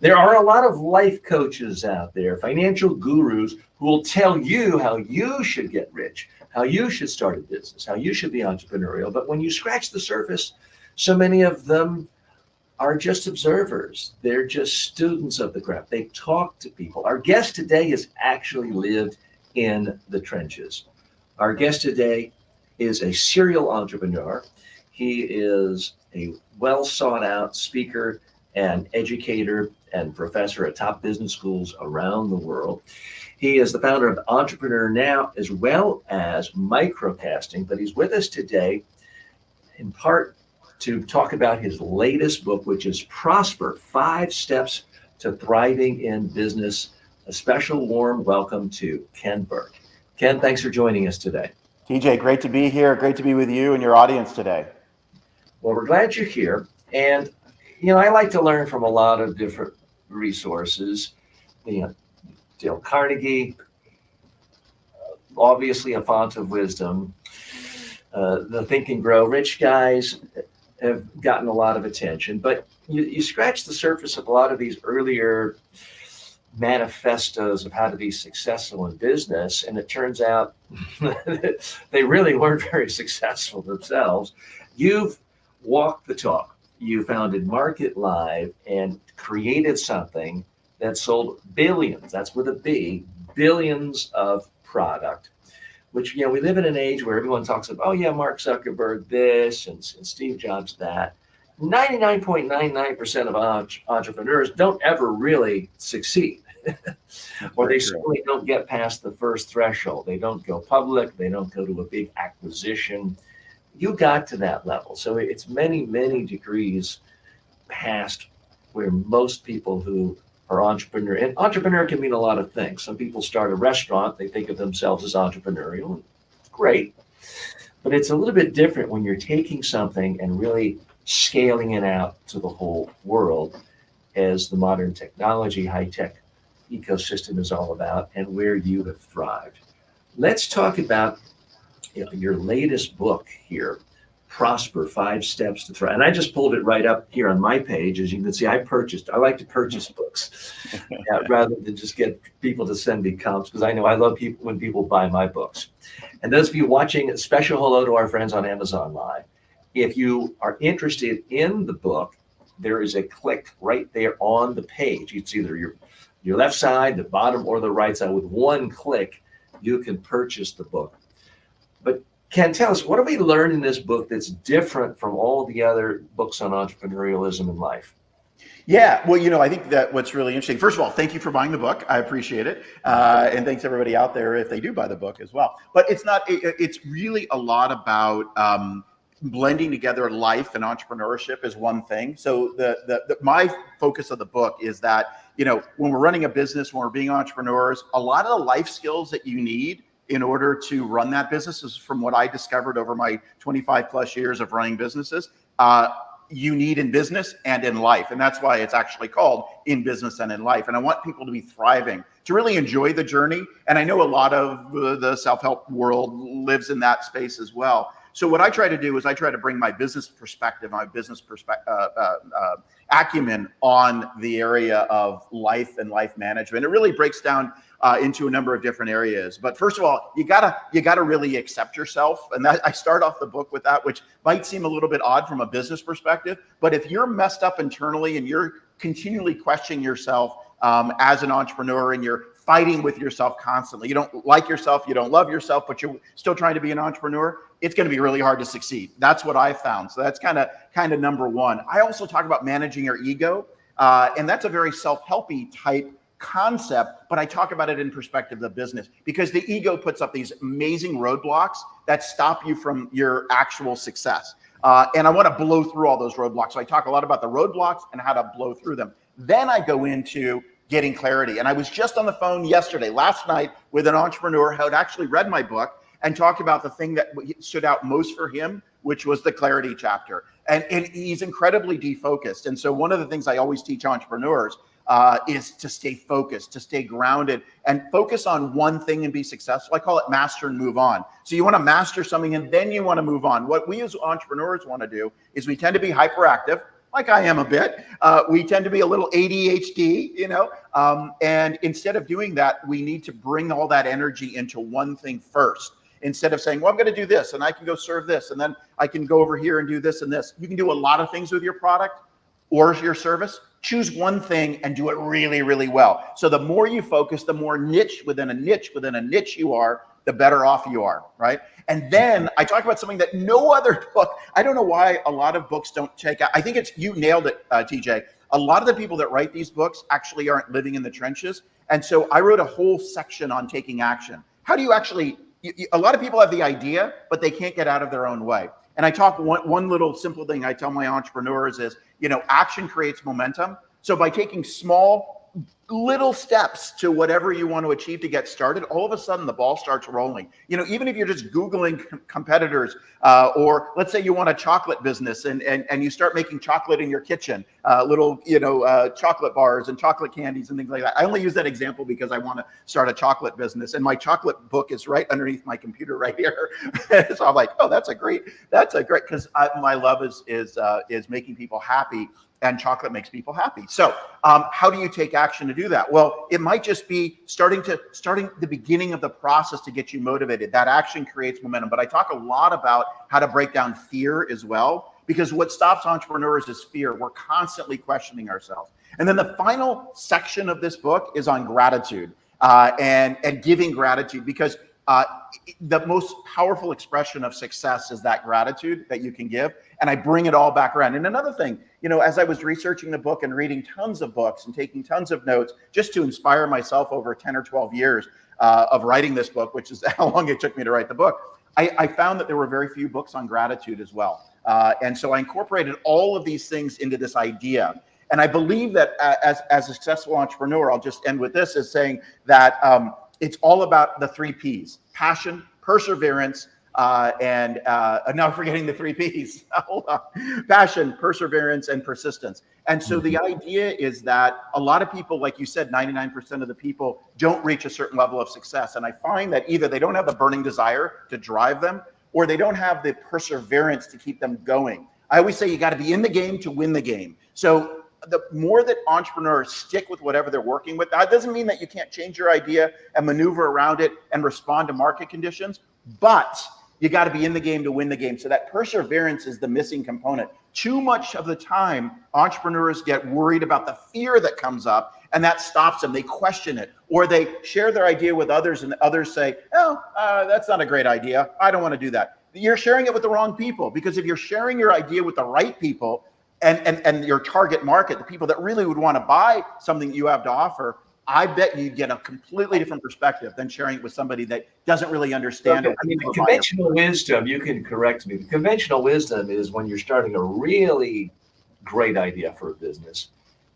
There are a lot of life coaches out there, financial gurus who will tell you how you should get rich, how you should start a business, how you should be entrepreneurial. But when you scratch the surface, so many of them are just observers. They're just students of the craft. They talk to people. Our guest today has actually lived in the trenches. Our guest today is a serial entrepreneur. He is a well sought out speaker and educator and professor at top business schools around the world. He is the founder of EntrepreneurNOW as well as Microcasting, but he's with us today in part to talk about his latest book, which is Prosper, 5 Steps to Thriving in Business. A special warm welcome to Ken Burke. Ken, thanks for joining us today. TJ, great to be here. Great to be with you and your audience today. Well, we're glad you're here. And, I like to learn from a lot of different resources. Dale Carnegie, obviously a font of wisdom. The Think and Grow Rich guys have gotten a lot of attention, but you scratch the surface of a lot of these earlier manifestos of how to be successful in business, and it turns out they really weren't very successful themselves. You've walked the talk. You founded MarketLive and created something that sold billions, that's with a B, billions of product, which, we live in an age where everyone talks about, oh yeah, Mark Zuckerberg this and Steve Jobs that. 99.99% of entrepreneurs don't ever really succeed. Or they certainly don't get past the first threshold. They don't go public. They don't go to a big acquisition. You got to that level. So it's many, many degrees past where most people who are entrepreneur, and entrepreneur can mean a lot of things. Some people start a restaurant, they think of themselves as entrepreneurial. Great. But it's a little bit different when you're taking something and really scaling it out to the whole world, as the modern technology, high-tech ecosystem is all about, and where you have thrived. Let's talk about your latest book here, Prosper, 5 Steps to Thrive. And I just pulled it right up here on my page. As you can see, I like to purchase books rather than just get people to send me comps, because I know I love people when people buy my books. And those of you watching, a special hello to our friends on Amazon Live. If you are interested in the book, there is a click right there on the page. It's either your left side, the bottom, or the right side. With one click, you can purchase the book. But Ken, tell us, what do we learn in this book that's different from all the other books on entrepreneurialism in life? Yeah, well, I think that what's really interesting, first of all, thank you for buying the book. I appreciate it. And thanks everybody out there if they do buy the book as well. But it's really a lot about blending together life and entrepreneurship is one thing. So my focus of the book is that, when we're running a business, when we're being entrepreneurs, a lot of the life skills that you need in order to run that business is from what I discovered over my 25 plus years of running businesses, you need in business and in life. And that's why it's actually called In Business and in Life. And I want people to be thriving, to really enjoy the journey. And I know a lot of the self-help world lives in that space as well. So what I try to do is I try to bring my business perspective, acumen on the area of life and life management. It really breaks down into a number of different areas. But first of all, you gotta really accept yourself. And that, I start off the book with that, which might seem a little bit odd from a business perspective. But if you're messed up internally and you're continually questioning yourself as an entrepreneur, and you're fighting with yourself constantly, you don't like yourself, you don't love yourself, but you're still trying to be an entrepreneur, it's going to be really hard to succeed. That's what I found. So that's kind of number one. I also talk about managing your ego, and that's a very self-helpy type concept, but I talk about it in perspective of business, because the ego puts up these amazing roadblocks that stop you from your actual success. And I want to blow through all those roadblocks. So I talk a lot about the roadblocks and how to blow through them. Then I go into getting clarity. And I was just on the phone last night, with an entrepreneur who had actually read my book and talked about the thing that stood out most for him, which was the clarity chapter. And he's incredibly defocused. And so one of the things I always teach entrepreneurs is to stay focused, to stay grounded, and focus on one thing and be successful. I call it master and move on. So you want to master something and then you want to move on. What we as entrepreneurs want to do is we tend to be hyperactive. like I am a bit. We tend to be a little ADHD, and instead of doing that, we need to bring all that energy into one thing first. Instead of saying, well, I'm going to do this and I can go serve this and then I can go over here and do this and this. You can do a lot of things with your product or your service. Choose one thing and do it really, really well. So the more you focus, the more niche within a niche you are, the better off you are, right? And then I talk about something that no other book, I don't know why a lot of books don't take out. I think you nailed it, TJ. A lot of the people that write these books actually aren't living in the trenches. And so I wrote a whole section on taking action. How do you actually, a lot of people have the idea, but they can't get out of their own way. And I talk one little simple thing I tell my entrepreneurs is, action creates momentum. So by taking small, little steps to whatever you want to achieve to get started, all of a sudden the ball starts rolling. Even if you're just Googling competitors, or let's say you want a chocolate business and you start making chocolate in your kitchen, little, chocolate bars and chocolate candies and things like that. I only use that example because I want to start a chocolate business and my chocolate book is right underneath my computer right here. So I'm like, oh, that's a great, because my love is making people happy. And chocolate makes people happy. So how do you take action to do that? Well, it might just be starting the beginning of the process to get you motivated. That action creates momentum. But I talk a lot about how to break down fear as well, because what stops entrepreneurs is fear. We're constantly questioning ourselves. And then the final section of this book is on gratitude and giving gratitude, because the most powerful expression of success is that gratitude that you can give. And I bring it all back around. And another thing, as I was researching the book and reading tons of books and taking tons of notes just to inspire myself over 10 or 12 years of writing this book, which is how long it took me to write the book, I found that there were very few books on gratitude as well. And so I incorporated all of these things into this idea. And I believe that as a successful entrepreneur, I'll just end with this, is saying that it's all about the 3 Ps: passion, perseverance, and now forgetting the 3 Ps. Hold on. Passion, perseverance, and persistence. And so the idea is that a lot of people, like you said, 99% of the people don't reach a certain level of success. And I find that either they don't have the burning desire to drive them, or they don't have the perseverance to keep them going. I always say you got to be in the game to win the game. So the more that entrepreneurs stick with whatever they're working with, that doesn't mean that you can't change your idea and maneuver around it and respond to market conditions, but you got to be in the game to win the game. So that perseverance is the missing component. Too much of the time, entrepreneurs get worried about the fear that comes up, and that stops them. They question it, or they share their idea with others, and others say, oh, that's not a great idea. I don't want to do that. You're sharing it with the wrong people, because if you're sharing your idea with the right people, and your target market, the people that really would want to buy something you have to offer, I bet you get a completely different perspective than sharing it with somebody that doesn't really understand it. I mean, the conventional wisdom, you can correct me, the conventional wisdom is when you're starting a really great idea for a business,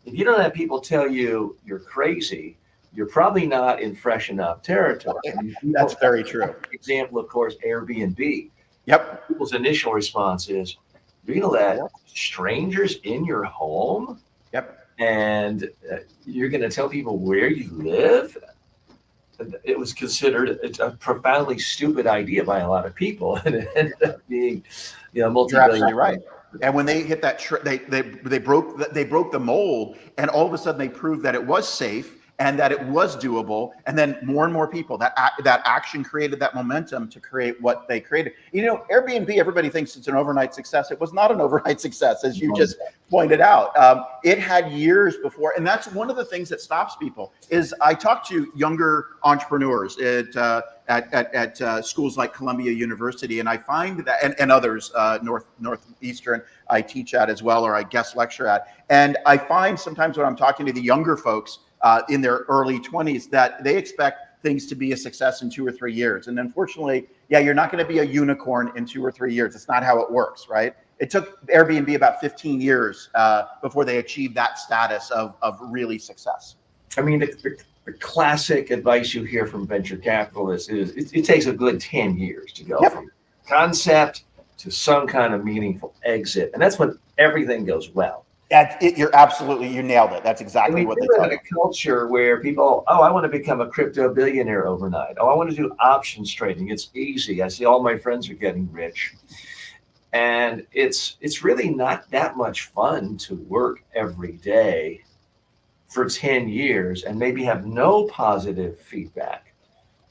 if you don't have people tell you you're crazy, you're probably not in fresh enough territory. I mean, that's very true. Example, of course, Airbnb. Yep. People's initial response is, you're going to let strangers in your home? Yep. And you're going to tell people where you live? It was considered a profoundly stupid idea by a lot of people, and it ended up being, multi-billion. You're absolutely right. And when they hit that, they broke the mold, and all of a sudden they proved that it was safe and that it was doable. And then more and more people, that action created that momentum to create what they created. Airbnb, everybody thinks it's an overnight success. It was not an overnight success, as you just pointed out. It had years before. And that's one of the things that stops people is I talk to younger entrepreneurs at schools like Columbia University. And I find that, and others, Northeastern, I teach at as well, or I guest lecture at. And I find sometimes when I'm talking to the younger folks, in their early 20s, that they expect things to be a success in 2 or 3 years. And unfortunately, you're not going to be a unicorn in 2 or 3 years. It's not how it works, right? It took Airbnb about 15 years before they achieved that status of really success. I mean, the classic advice you hear from venture capitalists is it takes a good 10 years to go from concept to some kind of meaningful exit. And that's when everything goes well. You nailed it. That's exactly what they live in a culture where people, I want to become a crypto billionaire overnight. I want to do options trading. It's easy. I see all my friends are getting rich. And it's really not that much fun to work every day for 10 years and maybe have no positive feedback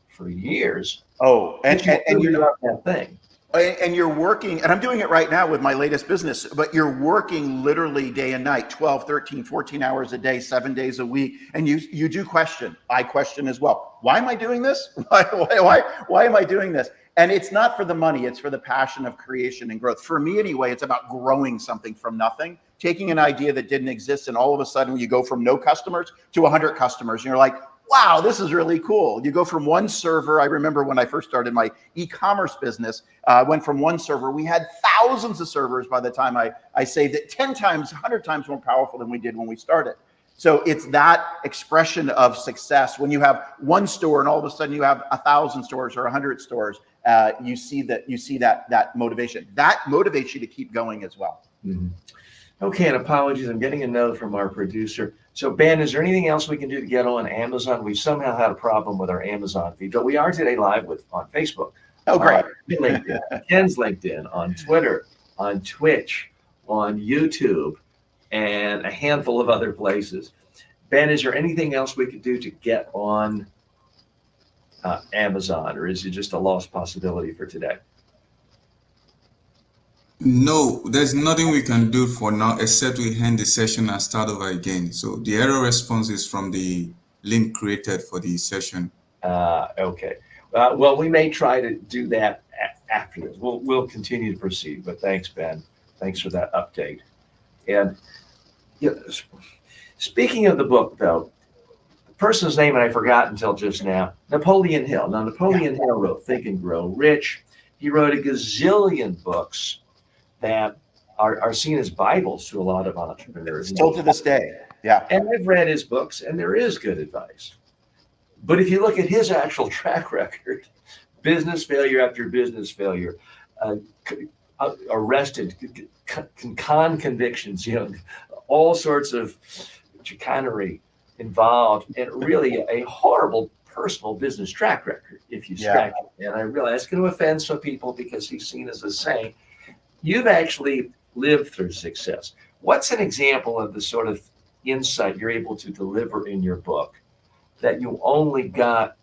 for years. Oh, and But you and really you're love that thing. and you're working, and I'm doing it right now with my latest business, but you're working literally day and night, 12, 13, 14 hours a day, 7 days a week. And you do question. I question as well. Why am I doing this? Why am I doing this? And it's not for the money, it's for the passion of creation and growth. For me anyway, it's about growing something from nothing, taking an idea that didn't exist, and all of a sudden you go from no customers to 100 customers, and you're like, wow, this is really cool. You go from one server. I remember when I first started my e-commerce business, went from one server. We had thousands of servers by the time I saved it, 10 times, 100 times more powerful than we did when we started. So it's that expression of success. When you have one store and all of a sudden you have 1,000 stores or 100 stores, you see that motivation. That motivates you to keep going as well. Mm-hmm. Okay, and apologies, I'm getting a note from our producer. So Ben, is there anything else we can do to get on Amazon? We've somehow had a problem with our Amazon feed, but we are today live on Facebook. Oh, great. LinkedIn, Ken's LinkedIn, on Twitter, on Twitch, on YouTube, and a handful of other places. Ben, is there anything else we could do to get on Amazon, or is it just a lost possibility for today? No, there's nothing we can do for now except we end the session and start over again. So the error response is from the link created for the session. Okay. Well, we may try to do that after this. We'll continue to proceed, but thanks, Ben. Thanks for that update. And speaking of the book, though, the person's name I forgot until just now, Napoleon Hill. Now, Napoleon Hill wrote Think and Grow Rich. He wrote a gazillion books that are seen as Bibles to a lot of entrepreneurs. Still to this day. Yeah. And I've read his books, and there is good advice. But if you look at his actual track record, business failure after business failure, arrested, con convictions, all sorts of chicanery involved, and really a horrible personal business track record, if you scratch it. And I realize it's going to offend some people because he's seen as a saint. You've actually lived through success. What's an example of the sort of insight you're able to deliver in your book that you only got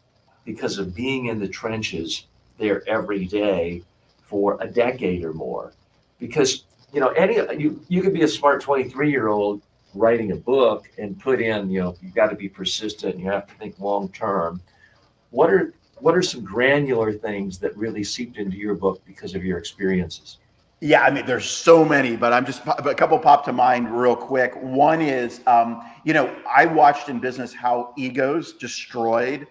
because of being in the trenches there every day for a decade or more? Because you could be a smart 23-year-old writing a book and put in, you've got to be persistent and you have to think long term. What are some granular things that really seeped into your book because of your experiences? Yeah, I mean, there's so many, but a couple pop to mind real quick. One is, I watched in business how egos destroyed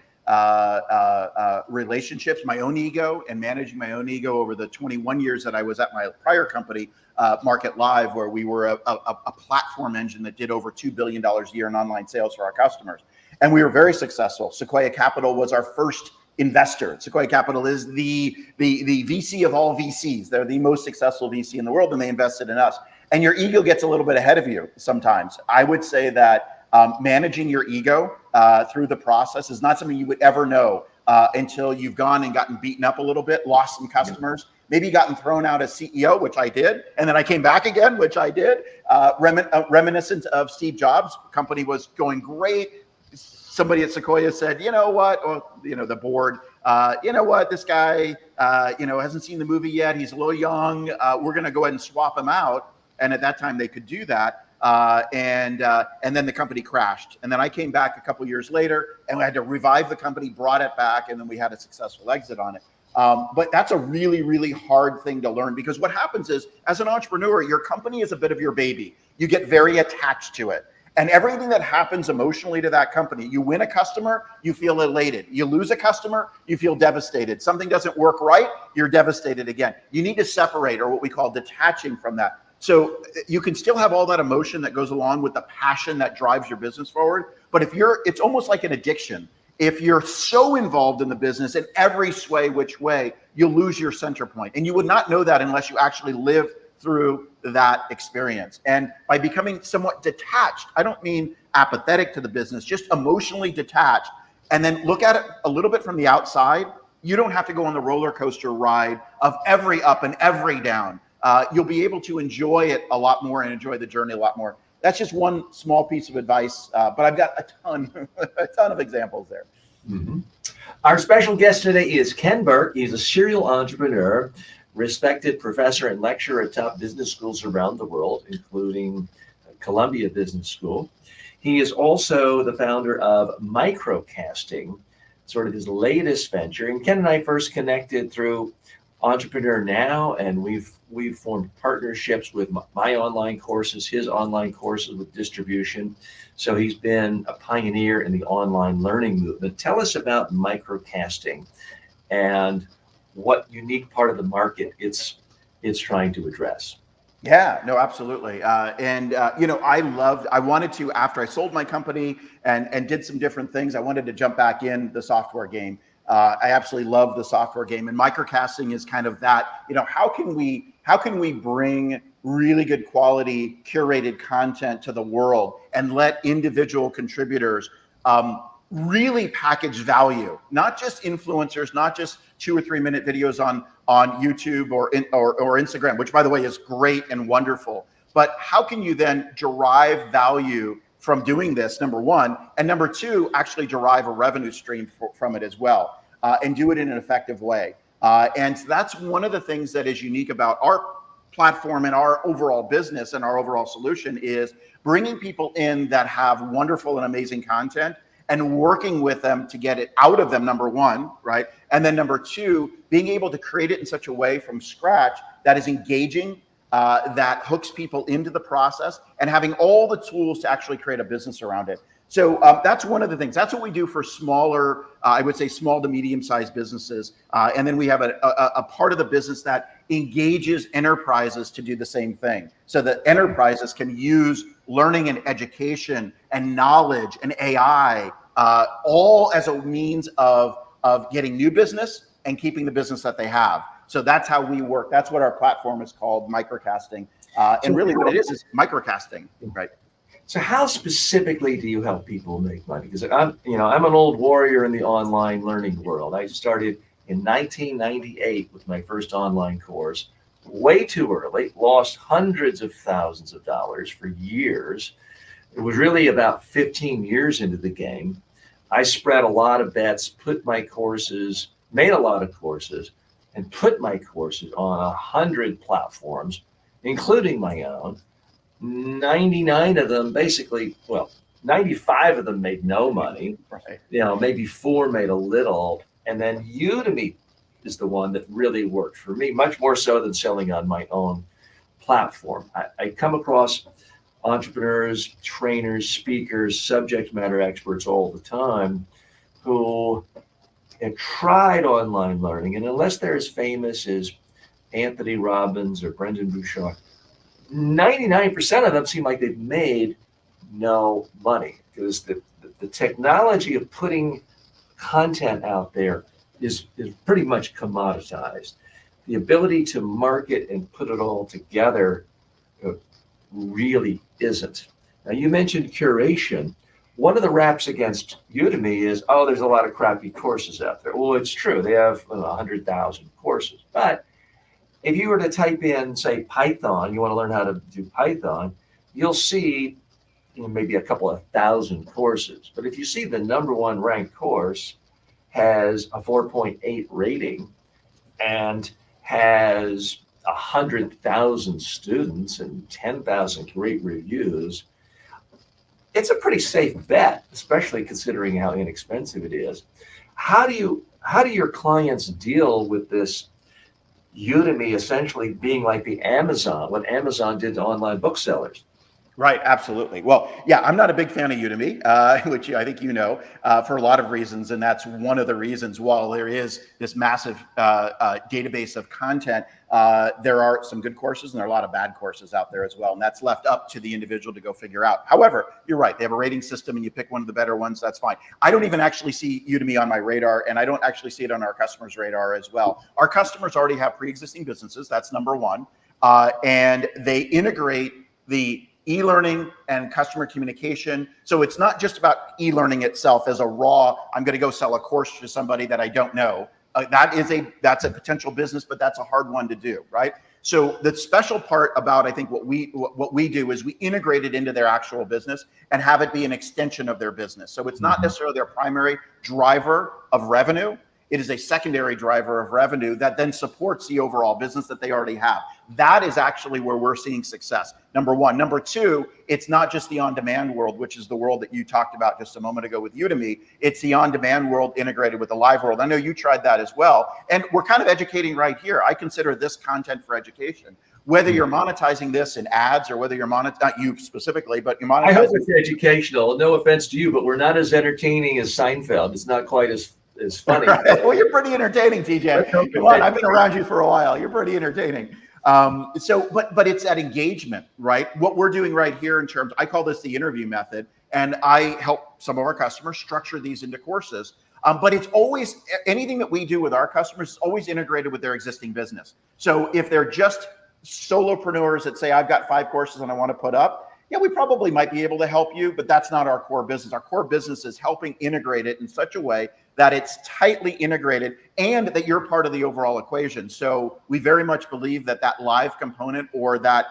relationships, my own ego, and managing my own ego over the 21 years that I was at my prior company, MarketLive, where we were a platform engine that did over $2 billion a year in online sales for our customers. And we were very successful. Sequoia Capital was our first investor. Sequoia Capital is the VC of all VCs. They're the most successful VC in the world, and they invested in us. And your ego gets a little bit ahead of you sometimes. I would say that managing your ego through the process is not something you would ever know until you've gone and gotten beaten up a little bit, lost some customers, maybe gotten thrown out as CEO, which I did, and then I came back again, which I did. Reminiscent of Steve Jobs, company was going great. Somebody at Sequoia said, you know what, or, the board, this guy, hasn't seen the movie yet. He's a little young. We're going to go ahead and swap him out. And at that time they could do that. And then the company crashed. And then I came back a couple years later and we had to revive the company, brought it back, and then we had a successful exit on it. But that's a really, really hard thing to learn, because what happens is, as an entrepreneur, your company is a bit of your baby. You get very attached to it. And everything that happens emotionally to that company, you win a customer, you feel elated. You lose a customer, you feel devastated. Something doesn't work right, you're devastated again. You need to separate, or what we call detaching from that. So you can still have all that emotion that goes along with the passion that drives your business forward. But it's almost like an addiction. If you're so involved in the business in every sway, which way, you'll lose your center point. And you would not know that unless you actually live through that experience. And by becoming somewhat detached, I don't mean apathetic to the business, just emotionally detached, and then look at it a little bit from the outside. You don't have to go on the roller coaster ride of every up and every down. you'll be able to enjoy it a lot more and enjoy the journey a lot more. That's just one small piece of advice, but I've got a ton of examples there. Mm-hmm. Our special guest today is Ken Burke. He's a serial entrepreneur, respected professor and lecturer at top business schools around the world, including Columbia Business School. He is also the founder of Microcasting, sort of his latest venture. And Ken and I first connected through EntrepreneurNOW, and we've formed partnerships with my online courses, his online courses with distribution. So he's been a pioneer in the online learning movement. Tell us about Microcasting and what unique part of the market it's trying to address. Yeah, no, absolutely. I wanted to, after I sold my company and did some different things, I wanted to jump back in the software game. I absolutely love the software game, and microcasting is kind of that. How can we bring really good quality curated content to the world and let individual contributors really package value, not just influencers, not just 2 or 3 minute videos on YouTube or Instagram, which by the way is great and wonderful. But how can you then derive value from doing this, number one, and number two, actually derive a revenue stream from it as well, and do it in an effective way. And that's one of the things that is unique about our platform and our overall business and our overall solution is bringing people in that have wonderful and amazing content and working with them to get it out of them, number one, right? And then number two, being able to create it in such a way from scratch that is engaging, that hooks people into the process, and having all the tools to actually create a business around it. So that's one of the things. That's what we do for smaller, I would say small to medium-sized businesses. And then we have a part of the business that engages enterprises to do the same thing. So that enterprises can use learning and education and knowledge and AI all as a means of getting new business and keeping the business that they have. So that's how we work. That's what our platform is called, Microcasting. And really what it is microcasting, right? So how specifically do you help people make money? Because I'm an old warrior in the online learning world. I started in 1998 with my first online course, way too early, lost hundreds of thousands of dollars for years. It was really about 15 years into the game. I spread a lot of bets, made a lot of courses, and put my courses on 100 platforms, including my own. 99 of them 95 of them made no money. Right. Maybe 4 made a little. And then Udemy is the one that really worked for me, much more so than selling on my own platform. I come across entrepreneurs, trainers, speakers, subject matter experts all the time who have tried online learning. And unless they're as famous as Anthony Robbins or Brendan Bouchard, 99% of them seem like they've made no money, because the technology of putting content out there is pretty much commoditized. The ability to market and put it all together really isn't. Now, you mentioned curation. One of the raps against Udemy is, there's a lot of crappy courses out there. Well, it's true. They have 100,000 courses. But if you were to type in, say, Python, you want to learn how to do Python, you'll see maybe a couple of thousand courses. But if you see the number one ranked course has a 4.8 rating and has 100,000 students and 10,000 great reviews, it's a pretty safe bet, especially considering how inexpensive it is. How do your clients deal with this Udemy essentially being like the Amazon, what Amazon did to online booksellers? Right, absolutely. Well, yeah, I'm not a big fan of Udemy, which I think for a lot of reasons, and that's one of the reasons. While there is this massive database of content, there are some good courses and there are a lot of bad courses out there as well, and that's left up to the individual to go figure out. However, you're right; they have a rating system, and you pick one of the better ones. That's fine. I don't even actually see Udemy on my radar, and I don't actually see it on our customers' radar as well. Our customers already have pre-existing businesses. That's number one, and they integrate the e-learning and customer communication. So it's not just about e-learning itself as a raw, I'm going to go sell a course to somebody that I don't know. That's a potential business, but that's a hard one to do, right? So the special part about, I think, what we do is we integrate it into their actual business and have it be an extension of their business. So it's not necessarily their primary driver of revenue. It is a secondary driver of revenue that then supports the overall business that they already have. That is actually where we're seeing success. Number one. Number two, it's not just the on-demand world, which is the world that you talked about just a moment ago with Udemy. It's the on-demand world integrated with the live world. I know you tried that as well. And we're kind of educating right here. I consider this content for education. Whether you're monetizing this in ads or whether you're not you specifically, but you're monetizing. I hope it's educational. No offense to you, but we're not as entertaining as Seinfeld. It's not quite as funny. Right. Well, you're pretty entertaining, TJ. Come on, I've been around you for a while. You're pretty entertaining. But it's that engagement, right? What we're doing right here in terms, I call this the interview method, and I help some of our customers structure these into courses. But it's always, anything that we do with our customers is always integrated with their existing business. So if they're just solopreneurs that say, I've got 5 courses and I want to put up, yeah, we probably might be able to help you, but that's not our core business. Our core business is helping integrate it in such a way that it's tightly integrated and that you're part of the overall equation. So we very much believe that that live component, or that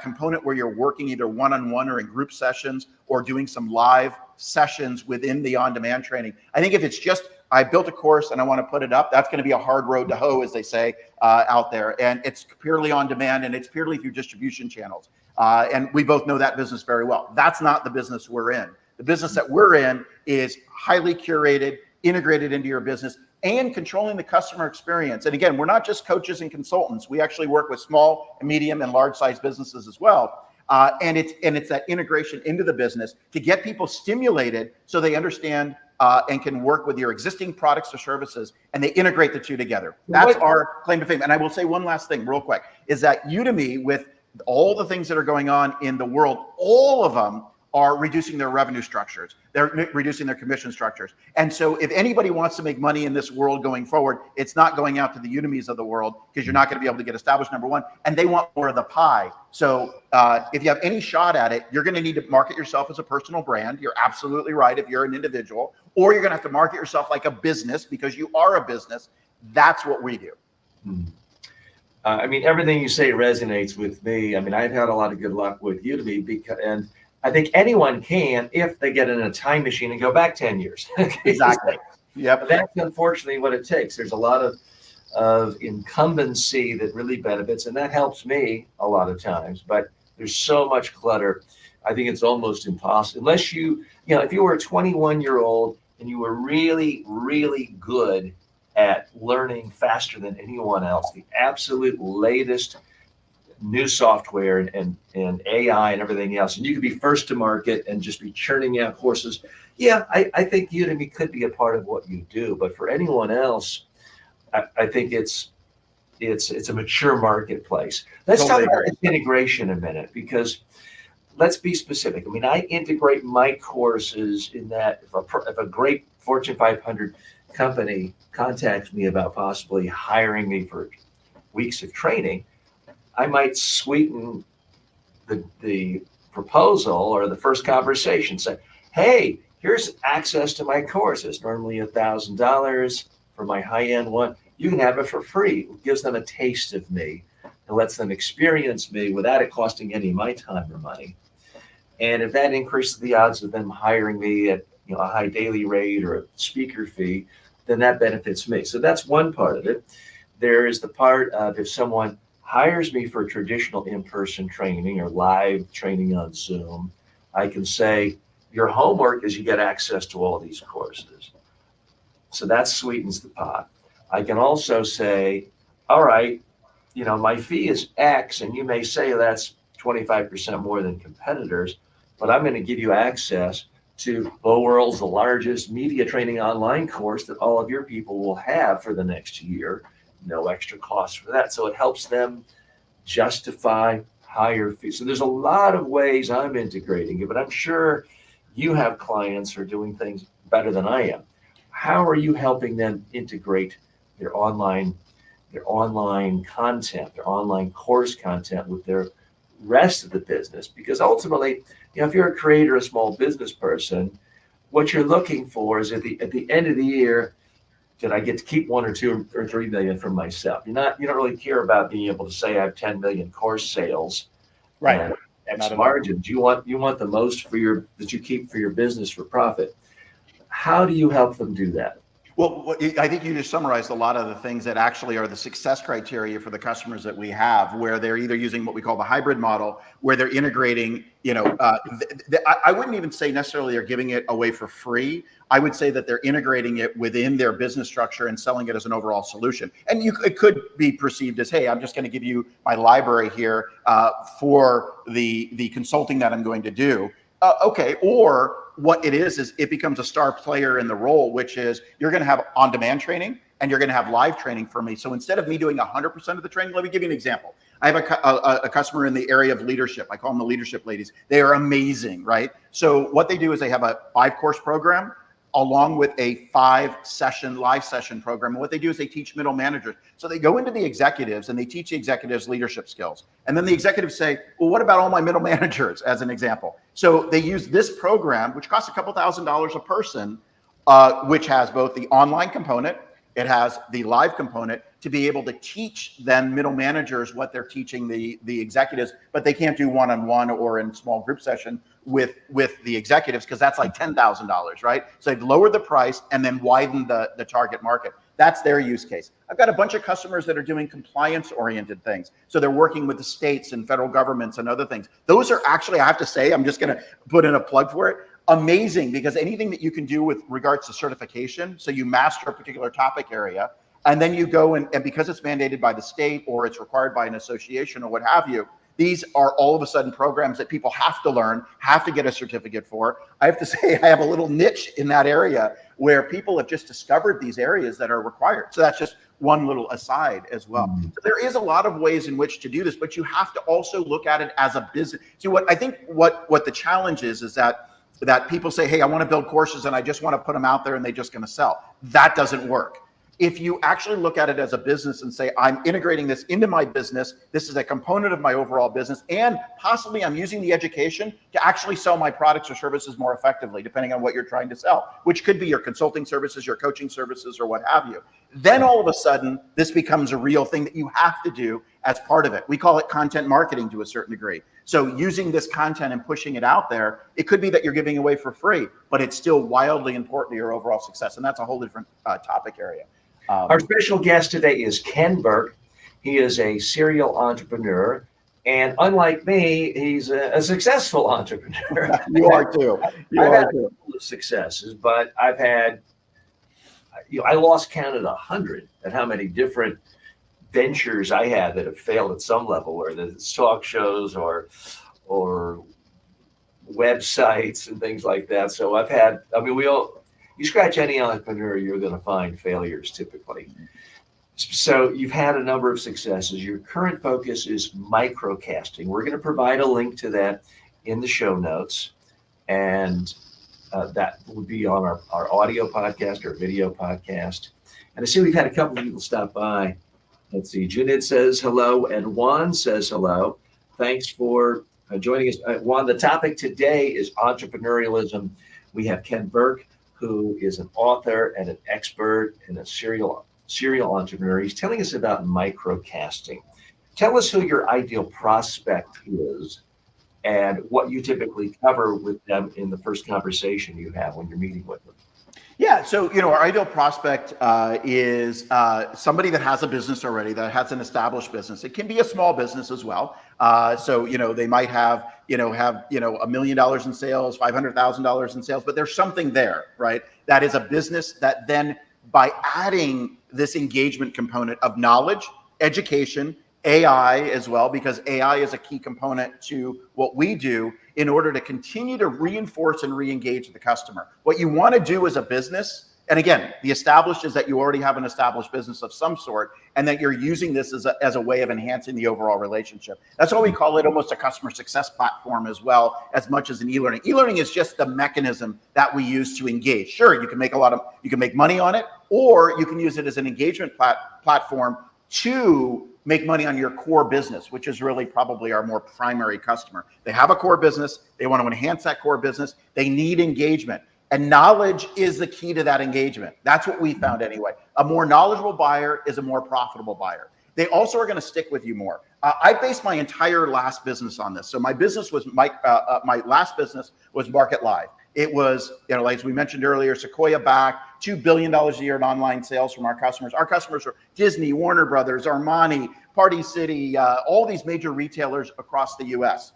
component where you're working either one-on-one or in group sessions or doing some live sessions within the on-demand training. I think if it's just, I built a course and I want to put it up, that's going to be a hard road to hoe, as they say out there. And it's purely on demand and it's purely through distribution channels. And we both know that business very well. That's not the business we're in. The business that we're in is highly curated, integrated into your business, and controlling the customer experience. And again, we're not just coaches and consultants. We actually work with small, medium, and large-sized businesses as well. And it's that integration into the business to get people stimulated so they understand and can work with your existing products or services, and they integrate the two together. That's our claim to fame. And I will say one last thing real quick, is that Udemy, with all the things that are going on in the world, all of them are reducing their revenue structures. They're reducing their commission structures. And so if anybody wants to make money in this world going forward, it's not going out to the Udemys of the world, because you're not going to be able to get established, number one, and they want more of the pie. So if you have any shot at it, you're going to need to market yourself as a personal brand. You're absolutely right if you're an individual, or you're going to have to market yourself like a business because you are a business. That's what we do. I mean, everything you say resonates with me. I mean, I've had a lot of good luck with Udemy, and I think anyone can if they get in a time machine and go back 10 years. Exactly. Yep. That's unfortunately what it takes. There's a lot of incumbency that really benefits, and that helps me a lot of times. But there's so much clutter. I think it's almost impossible unless if you were a 21-year-old and you were really, really good at learning faster than anyone else, the absolute latest new software and AI and everything else, and you could be first to market and just be churning out courses. Yeah, I think Udemy could be a part of what you do, but for anyone else, I think it's a mature marketplace. Let's talk about this integration a minute, because let's be specific. I mean, I integrate my courses in that if a great Fortune 500 company contacts me about possibly hiring me for weeks of training, I might sweeten the proposal or the first conversation, say, hey, here's access to my course. It's normally $1,000 for my high-end one. You can have it for free. It gives them a taste of me and lets them experience me without it costing any of my time or money. And if that increases the odds of them hiring me at a high daily rate or a speaker fee, then that benefits me. So that's one part of it. There is the part of if someone hires me for traditional in-person training or live training on Zoom, I can say, your homework is you get access to all these courses. So that sweetens the pot. I can also say, all right, my fee is X, and you may say that's 25% more than competitors, but I'm going to give you access to the world's largest media training online course that all of your people will have for the next year. No extra cost for that. So it helps them justify higher fees. So there's a lot of ways I'm integrating it, but I'm sure you have clients who are doing things better than I am. How are you helping them integrate their online content, their online course content with their rest of the business? Because ultimately, if you're a creator, a small business person, what you're looking for is at the end of the year, did I get to keep 1 or 2 or 3 million for myself? You don't really care about being able to say I have 10 million course sales, Right. and X Not at all. margins. You want the most that you keep for your business for profit. How do you help them do that? Well, I think you just summarized a lot of the things that actually are the success criteria for the customers that we have, where they're either using what we call the hybrid model, where they're integrating, I wouldn't even say necessarily they're giving it away for free. I would say that they're integrating it within their business structure and selling it as an overall solution. And it could be perceived as, hey, I'm just going to give you my library here for the consulting that I'm going to do. Okay. Or what it is it becomes a star player in the role, which is you're going to have on-demand training and you're going to have live training for me. So instead of me doing 100% of the training, let me give you an example. I have a customer in the area of leadership. I call them the leadership ladies. They are amazing, right? So what they do is they have a 5-course program along with a 5-session live session program. And what they do is they teach middle managers. So they go into the executives and they teach the executives leadership skills. And then the executives say, well, what about all my middle managers, as an example? So they use this program, which costs a couple $1,000s a person, which has both the online component, it has the live component, to be able to teach then middle managers what they're teaching the executives, but they can't do one-on-one or in small group session with the executives, because that's like $10,000, right? So they've lowered the price and then widened the target market. That's their use case. I've got a bunch of customers that are doing compliance-oriented things. So they're working with the states and federal governments and other things. Those are actually, I have to say, I'm just going to put in a plug for it, amazing, because anything that you can do with regards to certification, so you master a particular topic area, and then you go and because it's mandated by the state or it's required by an association or what have you, these are all of a sudden programs that people have to learn, have to get a certificate for. I have to say, I have a little niche in that area where people have just discovered these areas that are required. So that's just one little aside as well. Mm-hmm. So there is a lot of ways in which to do this, but you have to also look at it as a business. See, what I think what the challenge is that people say, hey, I want to build courses and I just want to put them out there and they're just going to sell. That doesn't work. If you actually look at it as a business and say, I'm integrating this into my business, this is a component of my overall business, and possibly I'm using the education to actually sell my products or services more effectively, depending on what you're trying to sell, which could be your consulting services, your coaching services, or what have you. Then all of a sudden, this becomes a real thing that you have to do as part of it. We call it content marketing to a certain degree. So using this content and pushing it out there, it could be that you're giving away for free, but it's still wildly important to your overall success. And that's a whole different topic area. Our special guest today is Ken Burke. He is a serial entrepreneur, and unlike me, he's a successful entrepreneur. You are too. I've had a couple of successes, but I've had, I lost count at 100 at how many different ventures I had that have failed at some level, whether it's talk shows or websites and things like that. So I've had, you scratch any entrepreneur, you're going to find failures typically. So you've had a number of successes. Your current focus is microcasting. We're going to provide a link to that in the show notes. And that would be on our audio podcast or video podcast. And I see we've had a couple of people stop by. Let's see. Junid says hello, and Juan says hello. Thanks for joining us. Juan, the topic today is entrepreneurialism. We have Ken Burke, who is an author and an expert and a serial entrepreneur. He's telling us about microcasting. Tell us who your ideal prospect is and what you typically cover with them in the first conversation you have when you're meeting with them. Yeah, so our ideal prospect is somebody that has a business already, that has an established business. It can be a small business as well. So they might have $1 million in sales, $500,000 in sales, but there's something there, right? That is a business that then, by adding this engagement component of knowledge, education, AI as well, because AI is a key component to what we do in order to continue to reinforce and re-engage the customer. What you want to do as a business, and again, the established is that you already have an established business of some sort, and that you're using this as a way of enhancing the overall relationship. That's why we call it almost a customer success platform as well, as much as an e-learning. E-learning is just the mechanism that we use to engage. Sure, you can make money on it, or you can use it as an engagement platform to make money on your core business, which is really probably our more primary customer. They have a core business. They want to enhance that core business. They need engagement. And knowledge is the key to that engagement. That's what we found anyway. A more knowledgeable buyer is a more profitable buyer. They also are going to stick with you more. I based my entire last business on this. So my business was my last business was MarketLive. It was, like we mentioned earlier, Sequoia backed, $2 billion a year in online sales from our customers. Our customers were Disney, Warner Brothers, Armani, Party City, all these major retailers across the US,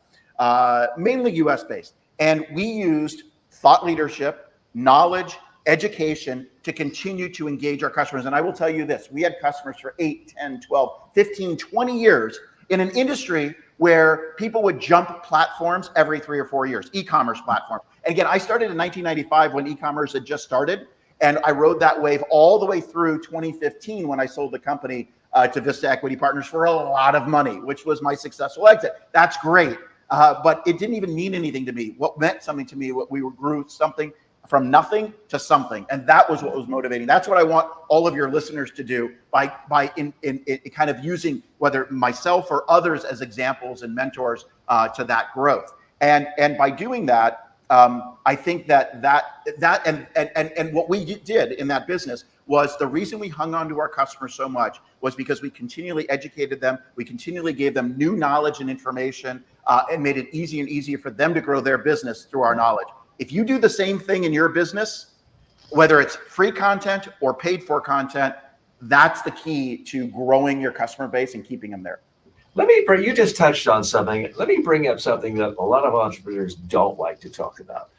mainly US based. And we used thought leadership, knowledge, education to continue to engage our customers. And I will tell you this, we had customers for 8, 10, 12, 15, 20 years in an industry where people would jump platforms every 3 or 4 years, e-commerce platform. And again, I started in 1995 when e-commerce had just started. And I rode that wave all the way through 2015 when I sold the company to Vista Equity Partners for a lot of money, which was my successful exit. That's great. But it didn't even mean anything to me. What meant something to me, we grew something from nothing to something. And that was what was motivating. That's what I want all of your listeners to do by kind of using whether myself or others as examples and mentors to that growth. And by doing that, I think that what we did in that business was the reason we hung on to our customers so much was because we continually educated them. We continually gave them new knowledge and information and made it easier and easier for them to grow their business through our knowledge. If you do the same thing in your business, whether it's free content or paid for content, that's the key to growing your customer base and keeping them there. You just touched on something. Let me bring up something that a lot of entrepreneurs don't like to talk about.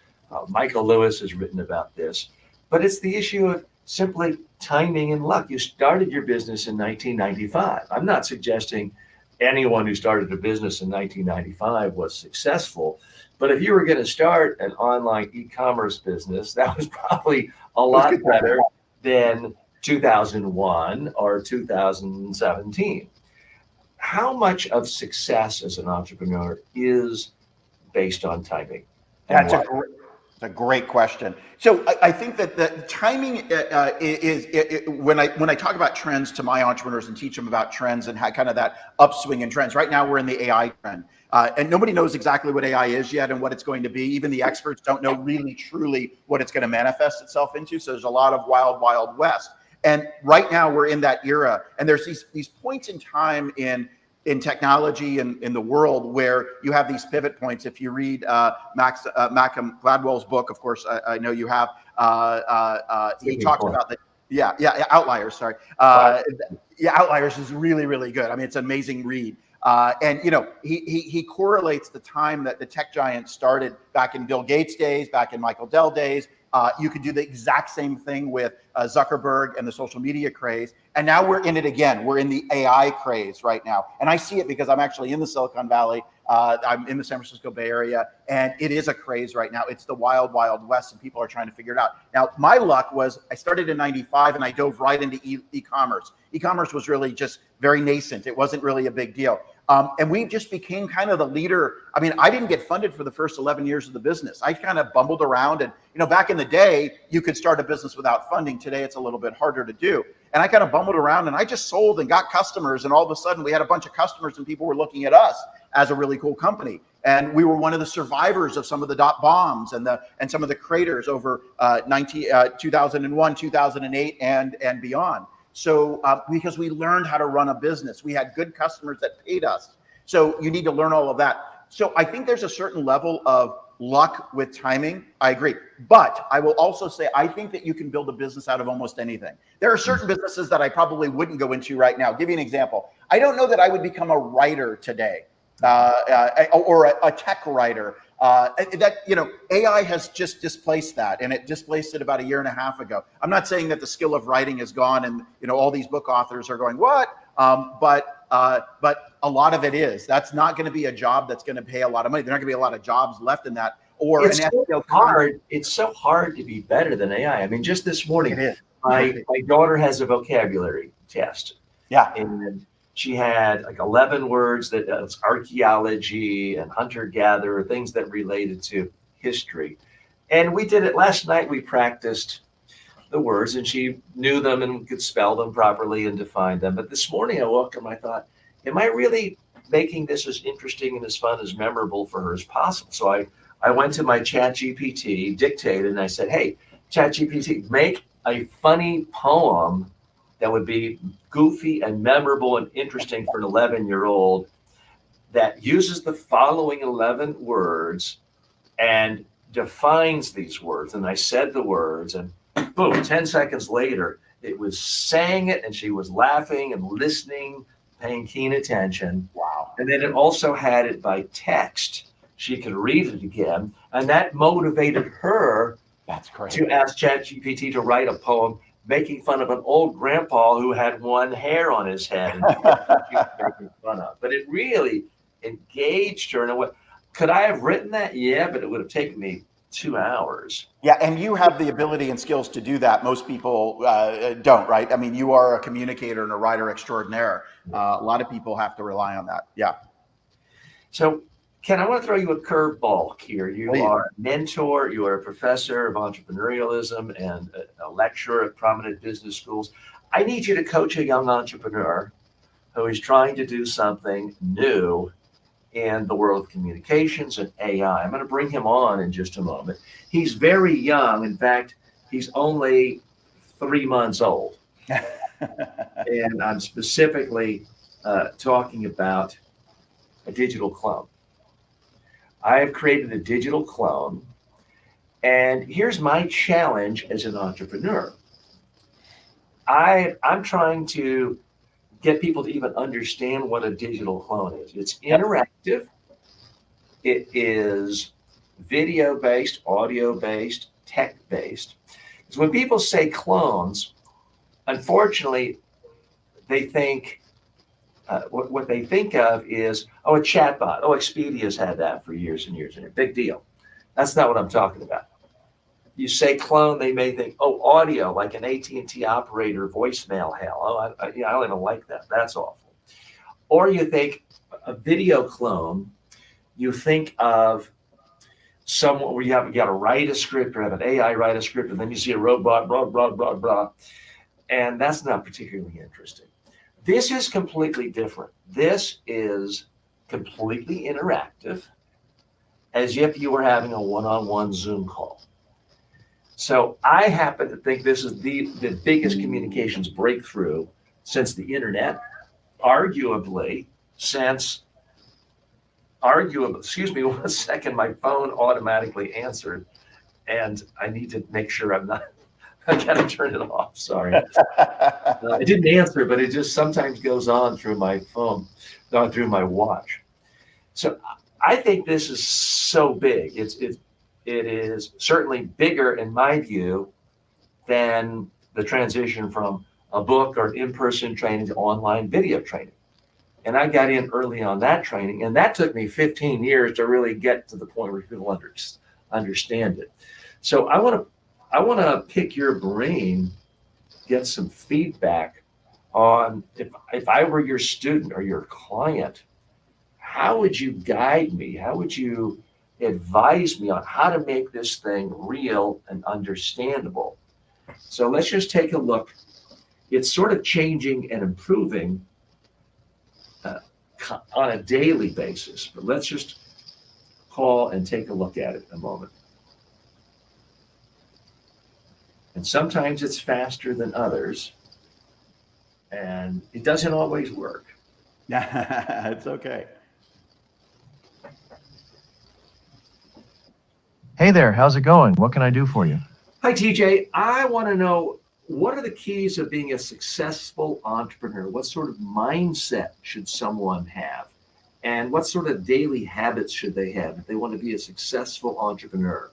Michael Lewis has written about this, but it's the issue of simply timing and luck. You started your business in 1995. I'm not suggesting anyone who started a business in 1995 was successful, but if you were going to start an online e-commerce business, that was probably a lot better than 2001 or 2017. How much of success as an entrepreneur is based on timing? That's a great question. So I think that the timing is when I talk about trends to my entrepreneurs and teach them about trends and how kind of that upswing in trends. Right now we're in the AI trend, and nobody knows exactly what AI is yet and what it's going to be. Even the experts don't know really truly what it's going to manifest itself into. So there's a lot of wild west. And right now we're in that era, and there's these points in time in technology and in the world where you have these pivot points. If you read Malcolm Gladwell's book, of course, I know you have, he talks about Outliers, sorry. Outliers is really, really good. I mean, it's an amazing read. And he correlates the time that the tech giants started back in Bill Gates' days, back in Michael Dell days. You could do the exact same thing with Zuckerberg and the social media craze. And now we're in it again. We're in the AI craze right now. And I see it because I'm actually in the Silicon Valley. I'm in the San Francisco Bay Area, and it is a craze right now. It's the wild west, and people are trying to figure it out. Now, my luck was I started in 95 and I dove right into e-commerce. E-commerce was really just very nascent. It wasn't really a big deal. And we just became kind of the leader. I mean, I didn't get funded for the first 11 years of the business. I kind of bumbled around, and back in the day, you could start a business without funding. Today, it's a little bit harder to do. And I kind of bumbled around, and I just sold and got customers. And all of a sudden, we had a bunch of customers, and people were looking at us as a really cool company. And we were one of the survivors of some of the dot bombs and some of the craters over 2001, 2008, and beyond. So because we learned how to run a business, we had good customers that paid us. So you need to learn all of that. So I think there's a certain level of luck with timing. I agree. But I will also say, I think that you can build a business out of almost anything. There are certain businesses that I probably wouldn't go into right now. I'll give you an example. I don't know that I would become a writer today or a tech writer. AI has just displaced that, and it displaced it about a year and a half ago. I'm not saying that the skill of writing is gone, and all these book authors are going what, but a lot of it is. That's not going to be a job that's going to pay a lot of money. There are not going to be a lot of jobs left in that. Or it's so hard. It's so hard to be better than AI. I mean, just this morning, my daughter has a vocabulary test. Yeah, and she had like 11 words that was archaeology and hunter-gatherer, things that related to history. And we did it last night. We practiced the words, and she knew them and could spell them properly and define them. But this morning I woke up and I thought, am I really making this as interesting and as fun, as memorable for her as possible? So I went to my ChatGPT, dictated, and I said, hey, ChatGPT, make a funny poem that would be goofy and memorable and interesting for an 11-year-old that uses the following 11 words and defines these words. And I said the words, and boom, 10 seconds later, it was saying it, and she was laughing and listening, paying keen attention. Wow. And then it also had it by text. She could read it again, and that motivated her That's great. to ask ChatGPT to write a poem making fun of an old grandpa who had one hair on his head and she was making fun of. But it really engaged her in a way. Could I have written that? Yeah, but it would have taken me 2 hours. Yeah, and you have the ability and skills to do that. Most people don't, right? I mean, you are a communicator and a writer extraordinaire. A lot of people have to rely on that. Yeah. So, Ken, I want to throw you a curveball here. You are a mentor, you are a professor of entrepreneurialism and a lecturer at prominent business schools. I need you to coach a young entrepreneur who is trying to do something new in the world of communications and AI. I'm going to bring him on in just a moment. He's very young. In fact, he's only 3 months old. And I'm specifically talking about a digital clone. I have created a digital clone, and here's my challenge as an entrepreneur. I'm trying to get people to even understand what a digital clone is. It's interactive. It is video-based, audio-based, tech-based. Because when people say clones, unfortunately, they think, what they think of is, oh, a chatbot. Oh, Expedia's had that for years and years and years. Big deal. That's not what I'm talking about. You say clone, they may think, oh, audio, like an AT&T operator voicemail hell. Oh, I don't even like that. That's awful. Or you think a video clone, you think of someone where you got to write a script or have an AI write a script, and then you see a robot, blah, blah, blah, blah. And that's not particularly interesting. This is completely different. This is completely interactive, as if you were having a one-on-one Zoom call. So I happen to think this is the biggest communications breakthrough since the internet, arguably, excuse me 1 second, my phone automatically answered, and I need to make sure I gotta turn it off, sorry. It didn't answer, but it just sometimes goes on through my phone, through my watch. So I think this is so big. It is certainly bigger, in my view, than the transition from a book or in-person training to online video training. And I got in early on that training, and that took me 15 years to really get to the point where people understand it. So I want to pick your brain, get some feedback on if I were your student or your client, how would you guide me? How would you advise me on how to make this thing real and understandable? So let's just take a look. It's sort of changing and improving on a daily basis, but let's just call and take a look at it in a moment. And sometimes it's faster than others, and it doesn't always work. Yeah, it's okay. Hey there, how's it going? What can I do for you? Hi, TJ. I want to know, what are the keys of being a successful entrepreneur? What sort of mindset should someone have? And what sort of daily habits should they have if they want to be a successful entrepreneur?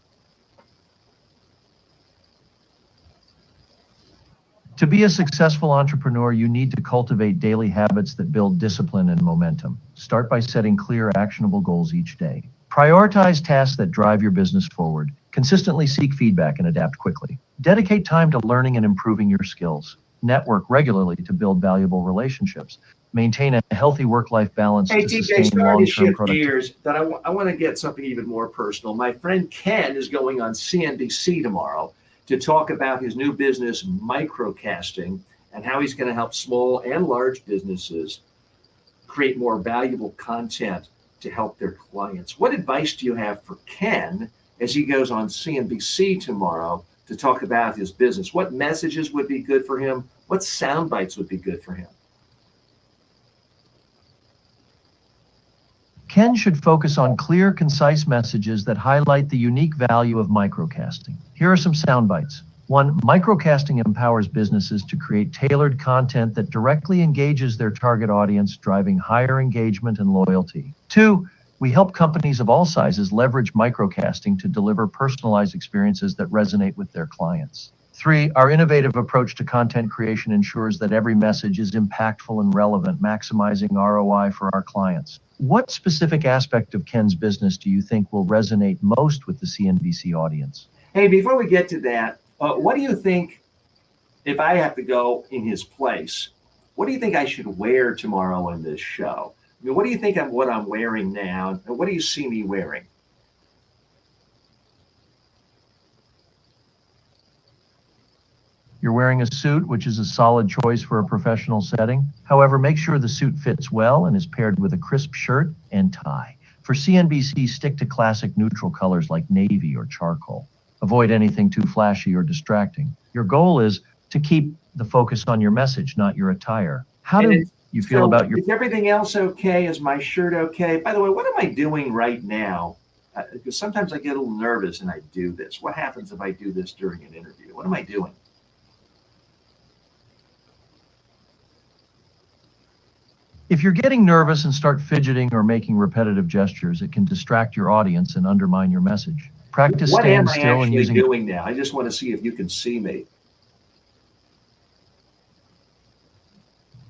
To be a successful entrepreneur, you need to cultivate daily habits that build discipline and momentum. Start by setting clear, actionable goals each day. Prioritize tasks that drive your business forward. Consistently seek feedback and adapt quickly. Dedicate time to learning and improving your skills. Network regularly to build valuable relationships. Maintain a healthy work-life balance Hey, to TJ, sustain sorry to long-term shift productivity. gears, but I want to get something even more personal. My friend Ken is going on CNBC tomorrow to talk about his new business, microcasting, and how he's going to help small and large businesses create more valuable content to help their clients. What advice do you have for Ken as he goes on CNBC tomorrow to talk about his business? What messages would be good for him? What sound bites would be good for him? Ken should focus on clear, concise messages that highlight the unique value of microcasting. Here are some sound bites. 1, microcasting empowers businesses to create tailored content that directly engages their target audience, driving higher engagement and loyalty. 2, we help companies of all sizes leverage microcasting to deliver personalized experiences that resonate with their clients. 3, our innovative approach to content creation ensures that every message is impactful and relevant, maximizing ROI for our clients. What specific aspect of Ken's business do you think will resonate most with the CNBC audience? Hey, before we get to that, what do you think, if I have to go in his place, what do you think I should wear tomorrow on this show? I mean, what do you think of what I'm wearing now? And what do you see me wearing? You're wearing a suit, which is a solid choice for a professional setting. However, make sure the suit fits well and is paired with a crisp shirt and tie. For CNBC, stick to classic neutral colors like navy or charcoal. Avoid anything too flashy or distracting. Your goal is to keep the focus on your message, not your attire. How do you feel about your... Is everything else okay? Is my shirt okay? By the way, what am I doing right now? Because sometimes I get a little nervous and I do this. What happens if I do this during an interview? What am I doing? If you're getting nervous and start fidgeting or making repetitive gestures, it can distract your audience and undermine your message. Practice staying still and using... What am I actually doing now? I just want to see if you can see me.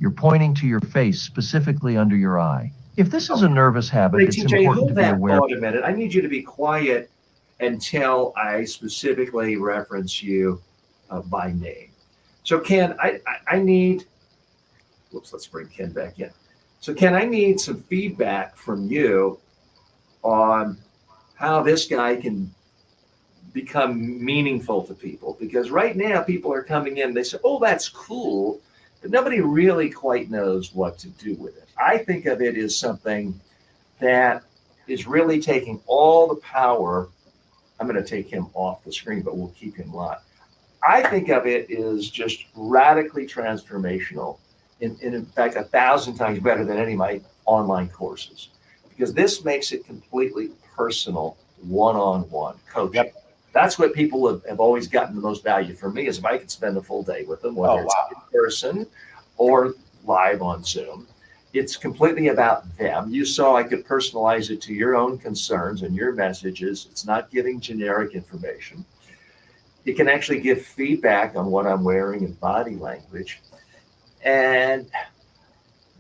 You're pointing to your face, specifically under your eye. If this is a nervous habit, it's TJ, important to be aware. Hold that thought a minute. I need you to be quiet until I specifically reference you by name. So Ken, I need... Whoops, let's bring Ken back in. So Ken, I need some feedback from you on how this guy can become meaningful to people. Because right now people are coming in, they say, oh, that's cool, but nobody really quite knows what to do with it. I think of it as something that is really taking all the power. I'm going to take him off the screen, but we'll keep him live. I think of it as just radically transformational. In fact, 1,000 times better than any of my online courses, because this makes it completely personal, one-on-one coaching. Yep. That's what people have always gotten the most value from me, is if I could spend a full day with them, whether it's in person or live on Zoom. It's completely about them. You saw I could personalize it to your own concerns and your messages. It's not giving generic information. It can actually give feedback on what I'm wearing and body language.